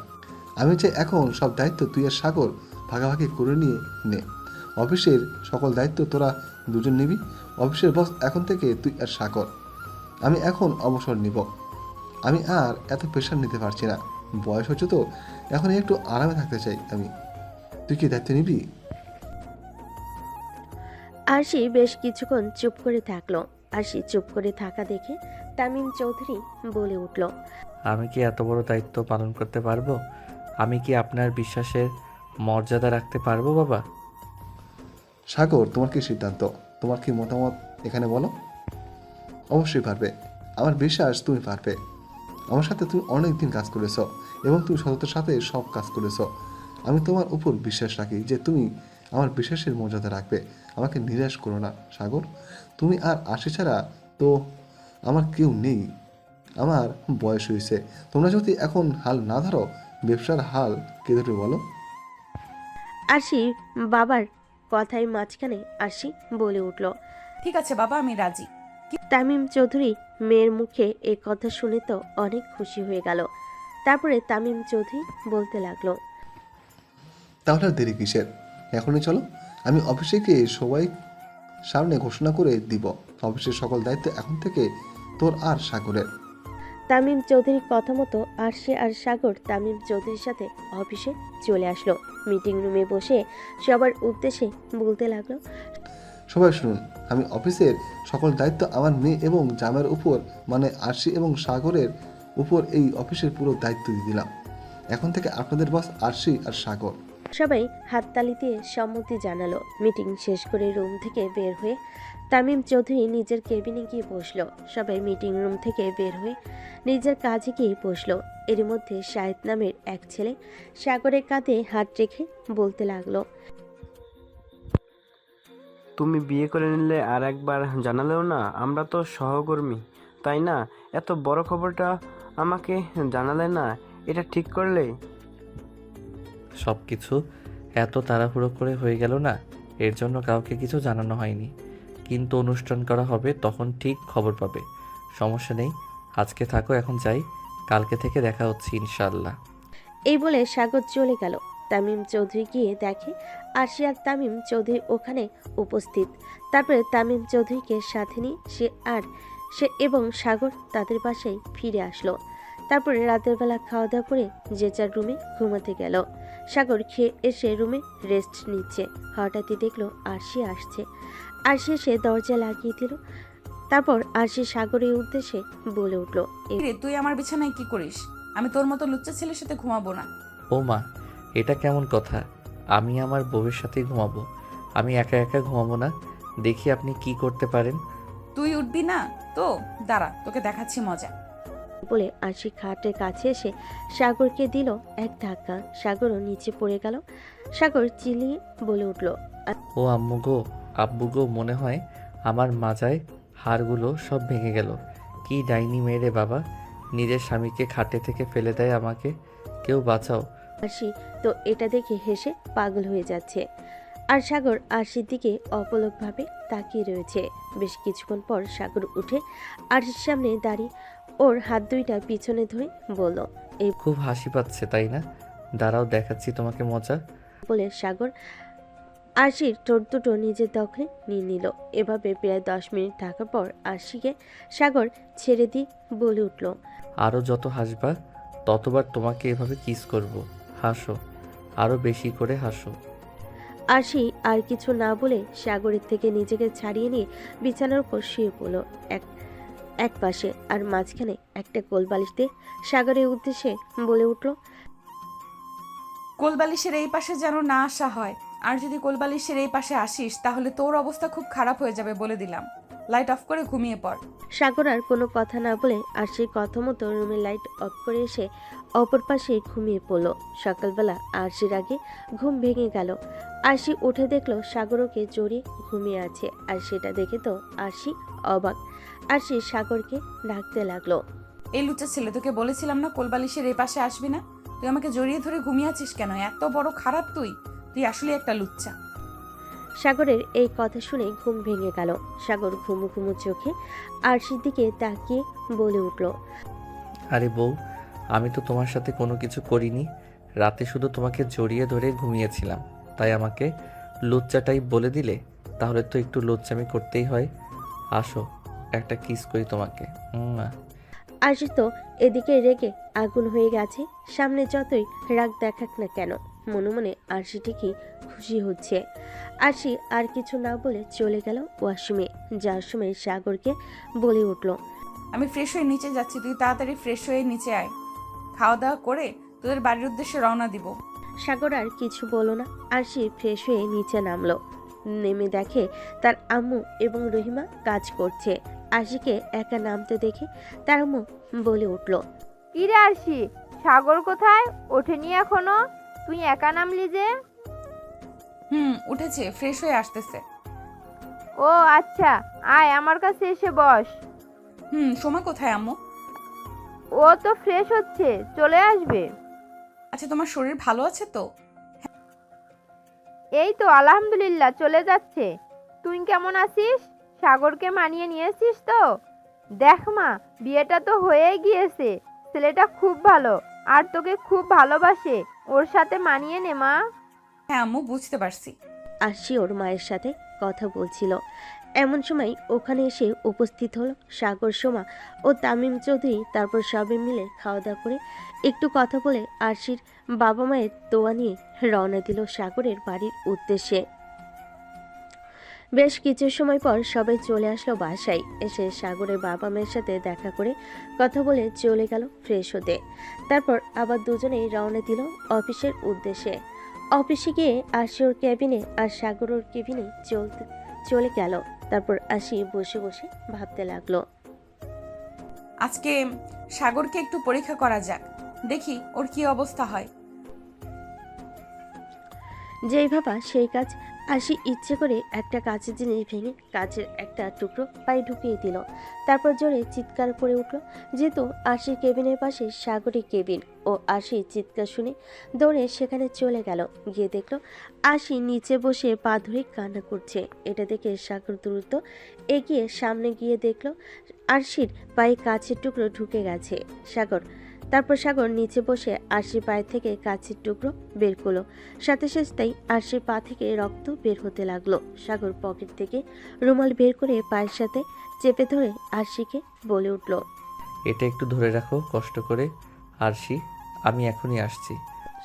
আমি যে এখন সব দায়িত্ব তুই আর সাগর ভাগাভাগি করে নিয়ে নে। অফিসের সকল দায়িত্ব তোরা দুজন নিবি। অফিসের বস এখন থেকে তুই আর সাগর। আমি এখন অবসর নিব। আমি আর এত প্রেশার নিতে পারছি না। বয়স হচ্ছে তো, এখন একটু আরামে থাকতে চাই আমি। তুই কি দায়িত্ব নিবি? আরশি বেশ কিছুক্ষণ চুপ করে থাকলো। আরশি চুপ করে থাকা দেখে তামিম চৌধুরী বলে উঠল, আমি কি এত বড় দায়িত্ব পালন করতে পারবো? আমি কি আপনার বিশ্বাসের মর্যাদা রাখতে পারবো বাবা? সাগর, তোমার কি সিদ্ধান্ত? তোমার কি মতামত এখানে বলো। অবশ্যই পারবে, আমার বিশ্বাস তুমি পারবে। আমার সাথে তুমি অনেক দিন কাজ করেছো এবং তুমি সততার সাথে সব কাজ করেছো। আমি তোমার উপর বিশ্বাস রাখি যে তুমি আমার বিশ্বাসের মর্যাদা রাখবে। আমাকে নিরাশ করো না সাগর। তুমি আর আশি ছাড়া তো আমার কেউ নেই। আমার বয়স হয়েছে। তোমরা যদি এখন হাল না ধরো, ব্যবসার হাল কে ধরবে বলো? আরশি বাবার কথায় মাঝখানে আরশি বলে উঠল, ঠিক আছে বাবা, আমি রাজি। তামিম চৌধুরী মেয়ের মুখে এই কথা শুনে তো অনেক খুশি হয়ে গেল। তারপরে তামিম চৌধুরী বলতে লাগলো, তাহলে আর দেরি কিসের? এখনই চলো। আমি অফিসে গিয়ে সবাই সামনে ঘোষণা করে দিব, অফিসের সকল দায়িত্ব এখন থেকে তোর আর সাগরের। তামিম চৌধুরীর কথা মতো আরশি আর সাগর তামিম চৌধুরীর সাথে অফিসে চলে আসলো। মিটিং রুমে বসে সবার উদ্দেশ্যে বলতে লাগলো, সবাই শুনুন, আমি অফিসের সকল দায়িত্ব আমার মেয়ে এবং জামের উপর, মানে আরশি এবং সাগরের উপর এই অফিসের পুরো দায়িত্ব দিয়ে দিলাম। এখন থেকে আপনাদের বস আরশি আর সাগর। সবাই হাততালি দিয়ে সম্মতি জানালো। মিটিং শেষ করে রুম থেকে বের হয়ে তামিম চৌধুরী নিজের কেবিনে গিয়ে বসলো। সবাই মিটিং রুম থেকে বের হয়ে নিজের কাজে গিয়ে বসলো। এর মধ্যে শাহিদ নামের এক ছেলে সাগরের কাঁধে হাত রেখে বলতে লাগলো, তুমি বিয়ে করে নিলে আর একবার জানালেও না? আমরা তো সহকর্মী, তাই না? এত বড় খবরটা আমাকে জানালে না, এটা ঠিক করলে? সব কিছু এত তাড়াহুড়ো করে হয়ে গেল না, এর জন্য কাউকে কিছু জানানো হয়নি। কিন্তু অনুষ্ঠান করা হবে, তখন ঠিক খবর পাবে। সমস্যা নেই, আজকে থাকো, এখন যাই, কালকে থেকে দেখা হচ্ছে ইনশাআল্লাহ। এই বলে সাগর চলে গেল। তামিম চৌধুরী গিয়ে দেখে আরশি আর তামিম চৌধুরী ওখানে উপস্থিত। তারপরে তামিম চৌধুরীকে সাথে নিয়ে সে এবং সাগর তাদের বাসায় ফিরে আসলো। তারপরে রাতের বেলা খাওয়া দাওয়া করে যে যার রুমে ঘুমাতে গেল। সাগর খেয়ে এসে রুমে রেস্ট নিচ্ছে। হঠাৎই দেখলো আরশি আসছে। আরশি এসে দরজা লাগিয়ে দিল। তারপর আরশি সাগরের উদ্দেশ্যে বলে উঠল, রে, তুই আমার বিছানায় কি করিস? আমি তোর মতো লুচ্চা ছেলের সাথে ঘুমাবো না। ও মা, এটা কেমন কথা? আমি আমার বউয়ের সাথেই ঘুমাবো। আমি একা একা ঘুমাবো না। দেখি আপনি কি করতে পারেন। তুই উঠবি না তো? দাঁড়া, তোকে দেখাচ্ছি মজা। বলে আরশি খাটের কাছে এসে সাগরকে দিল এক ধাক্কা। সাগরও নিচে পড়ে গেল। সাগর চিল্লিয়ে বলে উঠল, ও আম্মু গো, আব্বুগো, মনে হয় আমার মাজায় হাড়গুলো সব ভেঙে গেল। কি ডাইনি মেয়ে রে বাবা, নিজের স্বামীকে খাটে থেকে ফেলে দেয় আমাকে। কেউ বাঁচাও। আরশি তো এটা দেখে হেসে পাগল হয়ে যাচ্ছে। আর সাগর আরশির দিকে অপলকভাবে তাকিয়ে রয়েছে। বেশ কিছুক্ষণ পর সাগর উঠে আরশির সামনে দাঁড়িয়ে ওর হাত দুইটা পিছনে ধরে বলল। এই খুব হাসি পাচ্ছে তাই না? দাঁড়াও দেখাচ্ছি তোমাকে মজা। বলে সাগর আরশির ঠোঁট দুটো নিজের দখলে নিয়ে নিল। এভাবে প্রায় 10 মিনিট থাকার পর আরশিকে সাগর ছেড়ে দিয়ে বলে উঠল। আরও যত হাসবা ততবার তোমাকে এভাবে কিস করব। হাসো, আরও বেশি করে হাসো। আরশি আর কিছু না বলে সাগরের থেকে নিজেকে ছাড়িয়ে নিয়ে বিছানার উপর শুয়ে পড়ল এক পাশে, আর মাঝখানে একটা কোলবালিশ দিয়ে সাগরের উদ্দেশ্যে বলে উঠল। কোলবালিশের এই পাশে যেন না আসা হয়, আর যদি কোলবালিশের এই পাশে আসিস তাহলে তোর অবস্থা খুব খারাপ হয়ে যাবে বলে দিলাম। লাইট অফ করে ঘুমিয়ে পড়। সাগর আর কোনো কথা না বলে আরশির কথা মতো রুমের লাইট অফ করে এসে অপর পাশে ঘুমিয়ে পড়ল। সকালবেলা আরশির আগে ঘুম ভেঙে গেল। আরশি উঠে দেখলো সাগর ওকে জড়িয়ে ঘুমিয়ে আছে, আর সেটা দেখে তো আরশি অবাক। আরশি সাগরকে ডাকতে লাগলো। এই লুচ্চা ছেলে, তোকে বলেছিলাম না কোলবালিশের এই পাশে আসবি না? তুই আমাকে জড়িয়ে ধরে ঘুমিয়ে আছিস কেন? এত বড় খারাপ তুই তুই আসলে একটা লুচ্চা। সাগরের এই কথা শুনে ঘুম ভেঙে গেল। সাগর ঘুমু ঘুমু চোখে আরশির দিকে তাকিয়ে বলে উঠল। আরে বউ, আমি তো তোমার সাথে কোনো কিছু করিনি। রাতে শুধু তোমাকে জড়িয়ে ধরে ঘুমিয়েছিলাম, তাই আমাকে লুচ্চা টাইপ বলে দিলে? তাহলে তো একটু লুচ্চামি করতেই হয়। আসো, একটা কিস করি তোমাকে। আরশি তো এদিকে রেগে আগুন হয়ে গেছে। সামনে যতই রাগ দেখাক না কেন, মনে মনে আরশি ঠিকই খুশি হচ্ছে। আরশি আর কিছু না বলে চলে গেল ওয়াশরুমে। যাওয়ার সময় সাগরকে বলে উঠল। আমি ফ্রেশ হয়ে নিচে যাচ্ছি, তুই তাড়াতাড়ি ফ্রেশ হয়ে নিচে আয়। খাওয়া দাওয়া করে তোদের বাড়ির উদ্দেশ্যে রওনা দিব। সাগর আর কিছু বলো না। আরশি ফ্রেশ হয়ে নিচে নামলো। নেমে দেখে তার আম্মু এবং রহিমা কাজ করছে। আরশিকে একা নামতে দেখে তার আম্মু বলে উঠল। কি রে আরশি, সাগর কোথায়? ওঠেনি এখনো? তুই একা নামলি যে? উঠেছে, ফ্রেশ হয়ে আসতেছে। ও আচ্ছা, আয় আমার কাছে এসে বস। সোমা কোথায় আম্মু? ও তো ফ্রেশ হচ্ছে, চলে আসবে। আচ্ছা, তোমার শরীর ভালো আছে তো? এই তো আলহামদুলিল্লাহ চলে যাচ্ছে। তুই কেমন আছিস? সাগরকে মানিয়ে নিয়েছিস তো? দেখ মা, বিয়েটা তো হয়ে গিয়েছে। ছেলেটা খুব ভালো আর তোকে খুব ভালোবাসে। ওর সাথে মানিয়ে নে মা। হ্যাঁ আম্মু, বুঝতে পারছি। আরশি ওর মায়ের সাথে কথা বলছিল। এমন সময় ওখানে এসে উপস্থিত হলো সাগর, সোমা ও তামিম চৌধুরী। তারপর সবাই মিলে খাওয়া দাওয়া করে একটু কথা বলে আরশির বাবা মায়ের দোয়া নিয়ে রওনা দিল সাগরের বাড়ির উদ্দেশ্যে। বেশ কিছু সময় পর সবাই চলে আসলো বাসায়। এসে সাগরের বাবা মায়ের সাথে দেখা করে কথা বলে চলে গেল ফ্রেশ হতে। তারপর আবার দুজনেই রওনা দিল অফিসের উদ্দেশ্যে। অফিসে গিয়ে আরশি ওর কেবিনে আর সাগর ওর কেবিনে চলে গেল। তারপর আরশি বসে বসে ভাবতে লাগলো। আজকে সাগরকে একটু পরীক্ষা করা যাক, দেখি ওর কি অবস্থা হয়। যেই ভাবা সেই কাজ। আরশি ইচ্ছে করে একটা কাঁচের জিনিস ভেঙে কাঁচের একটা টুকরো পায়ে ঢুকিয়ে দিল। তারপর জোরে চিৎকার করে উঠল। যেহেতু আরশির কেবিনের পাশে সাগরের কেবিন, ও আরশির চিৎকার শুনে দৌড়ে সেখানে চলে গেল। গিয়ে দেখলো আরশি নিচে বসে পা ধরে কান্না করছে। এটা দেখে সাগর দ্রুত এগিয়ে সামনে গিয়ে দেখলো আরশির পায়ে কাঁচের টুকরো ঢুকে গেছে। তারপর সাগর নিচে বসে আরশির পায়ে থেকে কাঁচের টুকরো বের করলো। সাথে সাথেই আরশির পা থেকে রক্ত বের হতে লাগলো। সাগর পকেট থেকে রুমাল বের করে পায়ের সাথে চেপে ধরে আরশিকে বলে উঠল। এটা একটু ধরে রাখো কষ্ট করে। আরশি, আমি এখনই আসছি।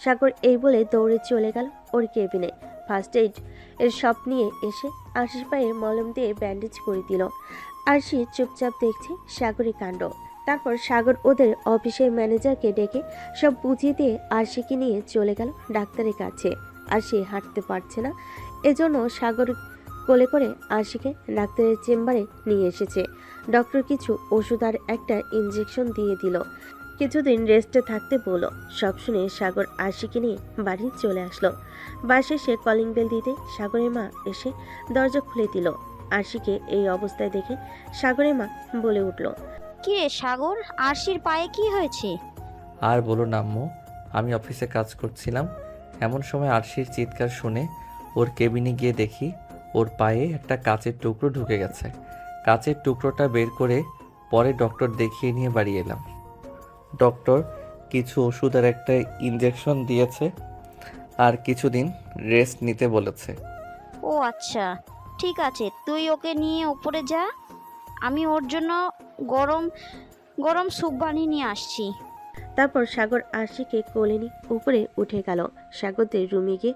সাগর এই বলে দৌড়ে চলে গেল ওর কেবিনে। ফার্স্ট এইড এর সব নিয়ে এসে আরশির পায়ে মলম দিয়ে ব্যান্ডেজ করে দিল। আরশি চুপচাপ দেখছে সাগরের কাণ্ড। তারপর সাগর ওদের অফিসের ম্যানেজারকে ডেকে সব বুঝিয়ে দিয়ে আরশিকে নিয়ে চলে গেল ডাক্তারের কাছে। আরশি হাঁটতে পারছে না, এজন্য সাগর কোলে করে আরশিকে ডাক্তারের চেম্বারে নিয়ে এসেছে। ডক্টর কিছু ওষুধ আর একটা ইঞ্জেকশন দিয়ে দিল। কিছুদিন রেস্টে থাকতে বলো। সব শুনে সাগর আরশিকে নিয়ে বাড়ি চলে আসলো। বাসে সে কলিং বেল দিতে সাগরের মা এসে দরজা খুলে দিল। আরশিকে এই অবস্থায় দেখে সাগরের মা বলে উঠল, কি রে সাগর, আরশির পায়ে কি হয়েছে? আর বলো না আম্মু, আমি অফিসে কাজ করছিলাম, এমন সময় আরশির চিৎকার শুনে ওর কেবিনে গিয়ে দেখি ওর পায়ে একটা কাচের টুকরো ঢুকে গেছে। কাচের টুকরোটা বের করে পরে ডক্টর দেখিয়ে নিয়ে বাড়ি এলাম। ডক্টর কিছু ওষুধ আর একটা ইঞ্জেকশন দিয়েছে আর কিছুদিন রেস্ট নিতে বলেছে। ও আচ্ছা, ঠিক আছে, তুই ওকে নিয়ে উপরে যা, আমি ওর জন্য গরম গরম স্যুপ বানিয়ে নিয়ে আসছি। তারপর সাগর আরশিকে কোলে নিয়ে উপরে উঠে গেল। সাগরদের রুমে গিয়ে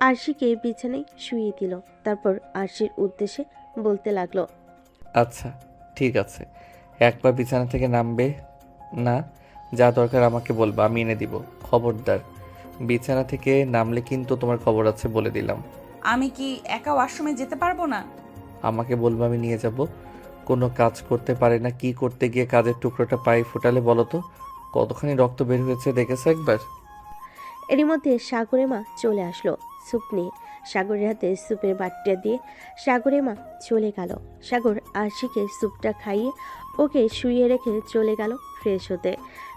আরশিকে বিছানায় শুইয়ে দিল। তারপর আরশির উদ্দেশ্যে বলতে লাগলো, আচ্ছা ঠিক আছে, একবার বিছানা থেকে নামবে না, যা দরকার আমাকে বলবা, আমি এনে দিব। খবরদার বিছানা থেকে নামলে কিন্তু তোমার খবর আছে বলে দিলাম। আমি কি একা ওয়াশরুমে যেতে পারবো না? আমাকে বলবো, আমি নিয়ে যাব। কোনো কাজ করতে পারে না, কি করতে গিয়ে কাজের টুকরোটা পায়ে ফুটালে বলো তো কতখানি রক্ত বের হয়েছে দেখেছো একবার? এরই মধ্যে সাগরের মা চলে আসলো স্যুপ নিয়ে। সাগরের হাতে স্যুপের বাটিটা দিয়ে সাগরের মা চলে গেল। সাগর আরশিকে স্যুপটা খাইয়ে ওকে শুইয়ে রেখে চলে গেল ফ্রেশ হতে।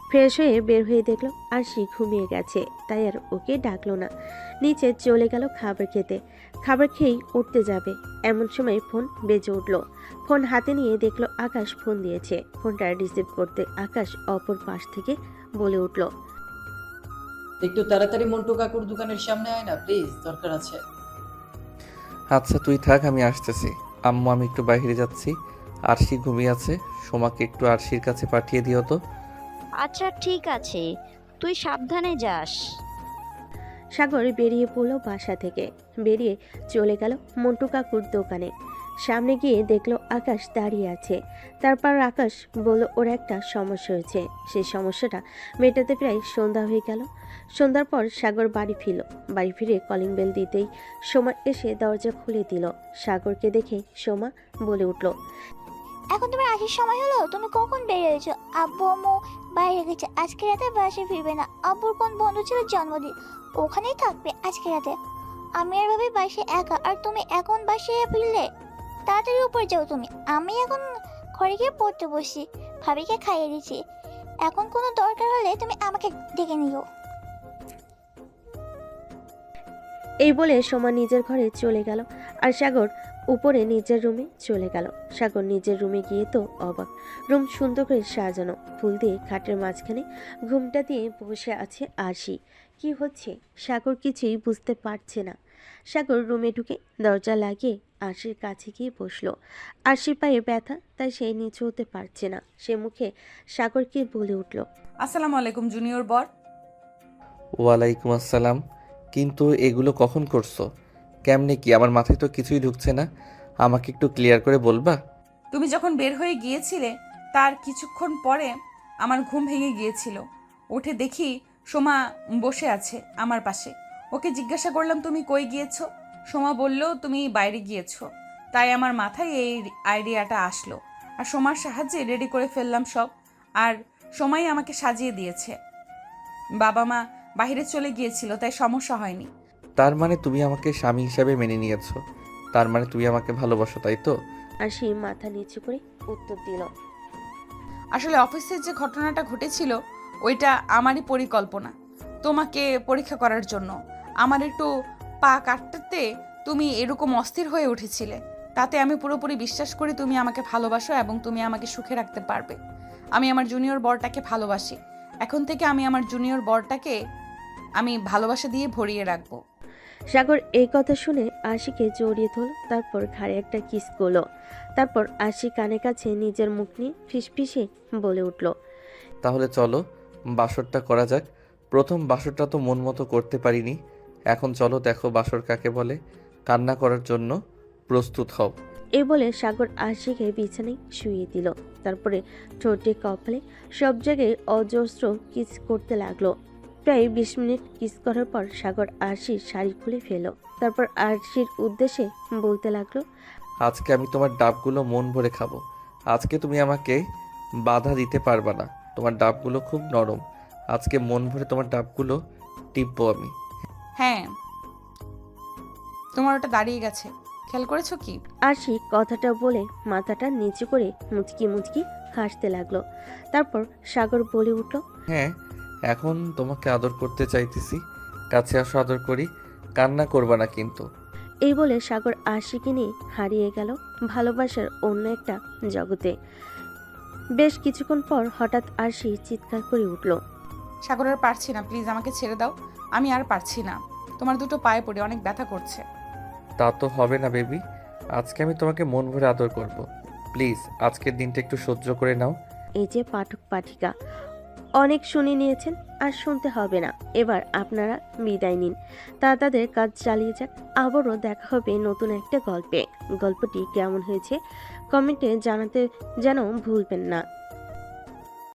ফ্রেশ হয়ে বের হয়ে দেখলো আরশি ঘুমিয়ে গেছে, তাই আর ওকে ডাকলো না। নিচে চলে গেল খাবার খেতে। খাবার খেয়েই উঠতে যাবে, এমন সময় ফোন বেজে উঠলো। ফোন হাতে নিয়ে দেখলো আকাশ ফোন দিয়েছে। ফোনটা রিসিভ করতে আকাশ অপর পাশ থেকে বলে উঠল, একটু তাড়াতাড়ি মন্টু কাকুর দোকানের সামনে আয় না প্লিজ, দরকার আছে। আচ্ছা তুই থাক, আমি আসতেছি। আম্মু আমি একটু বাইরে যাচ্ছি, আরশি ঘুমিয়ে আছে, সোমাকে একটু আরশির কাছে পাঠিয়ে দিও তো। আচ্ছা ঠিক আছে, তুই সাবধানে যাস। সাগর বেরিয়ে পড়লো বাসা থেকে। বেরিয়ে চলে গেল মন্টু কাকুর দোকানে। সামনে গিয়ে দেখলো আকাশ দাঁড়িয়ে আছে। তারপর আকাশ বলল ওর একটা সমস্যা হয়েছে। সেই সমস্যাটা মেটাতে প্রায় সন্ধ্যা হয়ে গেল। সন্ধ্যার পর সাগর বাড়ি ফিরল। বাড়ি ফিরে কলিং বেল দিতেই সোমা এসে দরজা খুলে দিল। সাগরকে দেখে সোমা বলে উঠল, এখন তোমার আসার সময় হলো, তুমি কখন বেরিয়েছো? আব্বু আম্মু বাইরে গেছে, আজকে রাতে বাসে ফিরবে না। আব্বুর কোন বন্ধু ছিল জন্মদিন, ওখানেই থাকবে আজকে রাতে। আমি আর ভাবি বাসে একা, আর তুমি এখন বাসে ফিরলে? তাড়াতাড়ি উপরে যাও তুমি, আমি এখন ঘরে গিয়ে পড়তে বসি, ভাবিকে খাইয়ে দিচ্ছি। এখন কোনো দরকার হলে তুমি আমাকে ডেকে নিও। এই বলে সোমা নিজের ঘরে চলে গেল আর সাগর উপরে নিজের রুমে চলে গেল। সাগর নিজের রুমে গিয়ে তো অবাক। রুম সুন্দর করে সাজানো, ফুল দিয়ে খাটের মাঝখানে ঘুমটা দিয়ে বসে আছে আরশি। কি হচ্ছে সাগর কিছুই বুঝতে পারছে না। সাগর রুমে ঢুকে দরজা লাগিয়ে আরশির কাছে গিয়ে বসলো। আরশির পায়ে ব্যথা, তাই সে নিচু হতে পারছে না। সে মুখে সাগরকে বলে উঠল, আসসালামু আলাইকুম জুনিয়র বর। ওয়ালাইকুম আসসালাম। কিন্তু এগুলো কখন করছো? কেমনে কি? আমার মাথায় তো কিছুই ঢুকছে না, আমাকে একটু ক্লিয়ার করে বলবা? তুমি যখন বের হয়ে গিয়েছিলে তার কিছুক্ষণ পরে আমার ঘুম ভেঙে গিয়েছিল। উঠে দেখি সোমা বসে আছে আমার পাশে। ওকে জিজ্ঞাসা করলাম তুমি কই গিয়েছো? সোমা বলল তুমি বাইরে গিয়েছো। তাই আমার মাথায় এই আইডিয়াটা আসলো, আর সোমার সাহায্যে রেডি করে ফেললাম সব। আর সোমাই আমাকে সাজিয়ে দিয়েছে। বাবা মা বাইরে চলে গিয়েছিল, তাই সমস্যা হয়নি। তার মানে তুমি আমাকে স্বামী হিসাবে মেনে নিয়েছো, তার মানে তুমি আমাকে ভালোবাসো, তাই তো? আরশি মাথা নিচু করে উত্তর দিল, আসলে অফিসে যে ঘটনাটা ঘটেছিল ওইটা আমারই পরিকল্পনা, তোমাকে পরীক্ষা করার জন্য। আমার একটু পা কাটতে তুমি এরকম অস্থির হয়ে উঠেছিলে, তাতে আমি পুরোপুরি বিশ্বাস করি তুমি আমাকে ভালোবাসো এবং তুমি আমাকে সুখে রাখতে পারবে। আমি আমার জুনিয়র বরটাকে ভালোবাসি। এখন থেকে আমি আমার জুনিয়র বরটাকে আমি ভালোবাসা দিয়ে ভরিয়ে রাখবো। সাগর এই কথা শুনে আশিকে জড়িয়ে ধরল, তারপর ঘাড়ে একটা কিস করলো। তারপর আশি কানে কাছে নিজের মুখ নিয়ে ফিসফিসে বলে উঠল, তাহলে চলো বাসরটা করা যাক। প্রথম বাসরটা তো মন মতো করতে পারিনি, এখন চলো দেখো বাসর কাকে বলে। কান্না করার জন্য প্রস্তুত হও। এই বলে সাগর আশিকে বিছানায় শুইয়ে দিল। তারপরে ঠোঁটে কপালে সব জায়গায় অজস্র কিস করতে লাগলো। প্রায় 20 মিনিট কিস করার পর সাগর আরশির শাড়ি খুলে ফেলল। তারপর আরশির উদ্দেশ্যে বলতে লাগলো, আজকে আমি তোমার ডাবগুলো মন ভরে খাবো। আজকে তুমি আমাকে বাধা দিতে পারবা না। তোমার ডাবগুলো খুব নরম। আজকে মন ভরে তোমার ডাবগুলো টিপবো আমি। হ্যাঁ, তোমার ওটা দাঁড়িয়ে গেছে, খেয়াল করেছো কি? আরশি কথাটা বলে মাথাটা নিচু করে মুচকি মুচকি হাসতে লাগলো। তারপর সাগর বলে উঠল, হ্যাঁ, এখন তোমাকে আদর করতে চাইতেছি। কাছে আসো, আদর করি। কান্না করবা না কিন্তু। এই বলে সাগর আরশিকে নিয়ে হারিয়ে গেল ভালোবাসার অন্য একটা জগতে। বেশ কিছুক্ষণ পর হঠাৎ আরশি চিৎকার করে উঠল। সাগর আর পারছি না, প্লিজ আমাকে ছেড়ে দাও। আমি আর পারছি না, তোমার দুটো পায়ে পড়ে অনেক ব্যথা করছে। তা তো হবে না বেবি, আজকে আমি তোমাকে মন ভরে আদর করব। প্লিজ আজকের দিনটা একটু সহ্য করে নাও। এই যে পাঠক পাঠিকা, অনেক শুনে নিয়েছেন, আর শুনতে হবে না। এবার আপনারা বিদায় নিন, তাদের কাজ চালিয়ে যাক। আবারও দেখা হবে নতুন একটা গল্পে। গল্পটি কেমন হয়েছে কমেন্টে জানাতে যেন ভুলবেন না।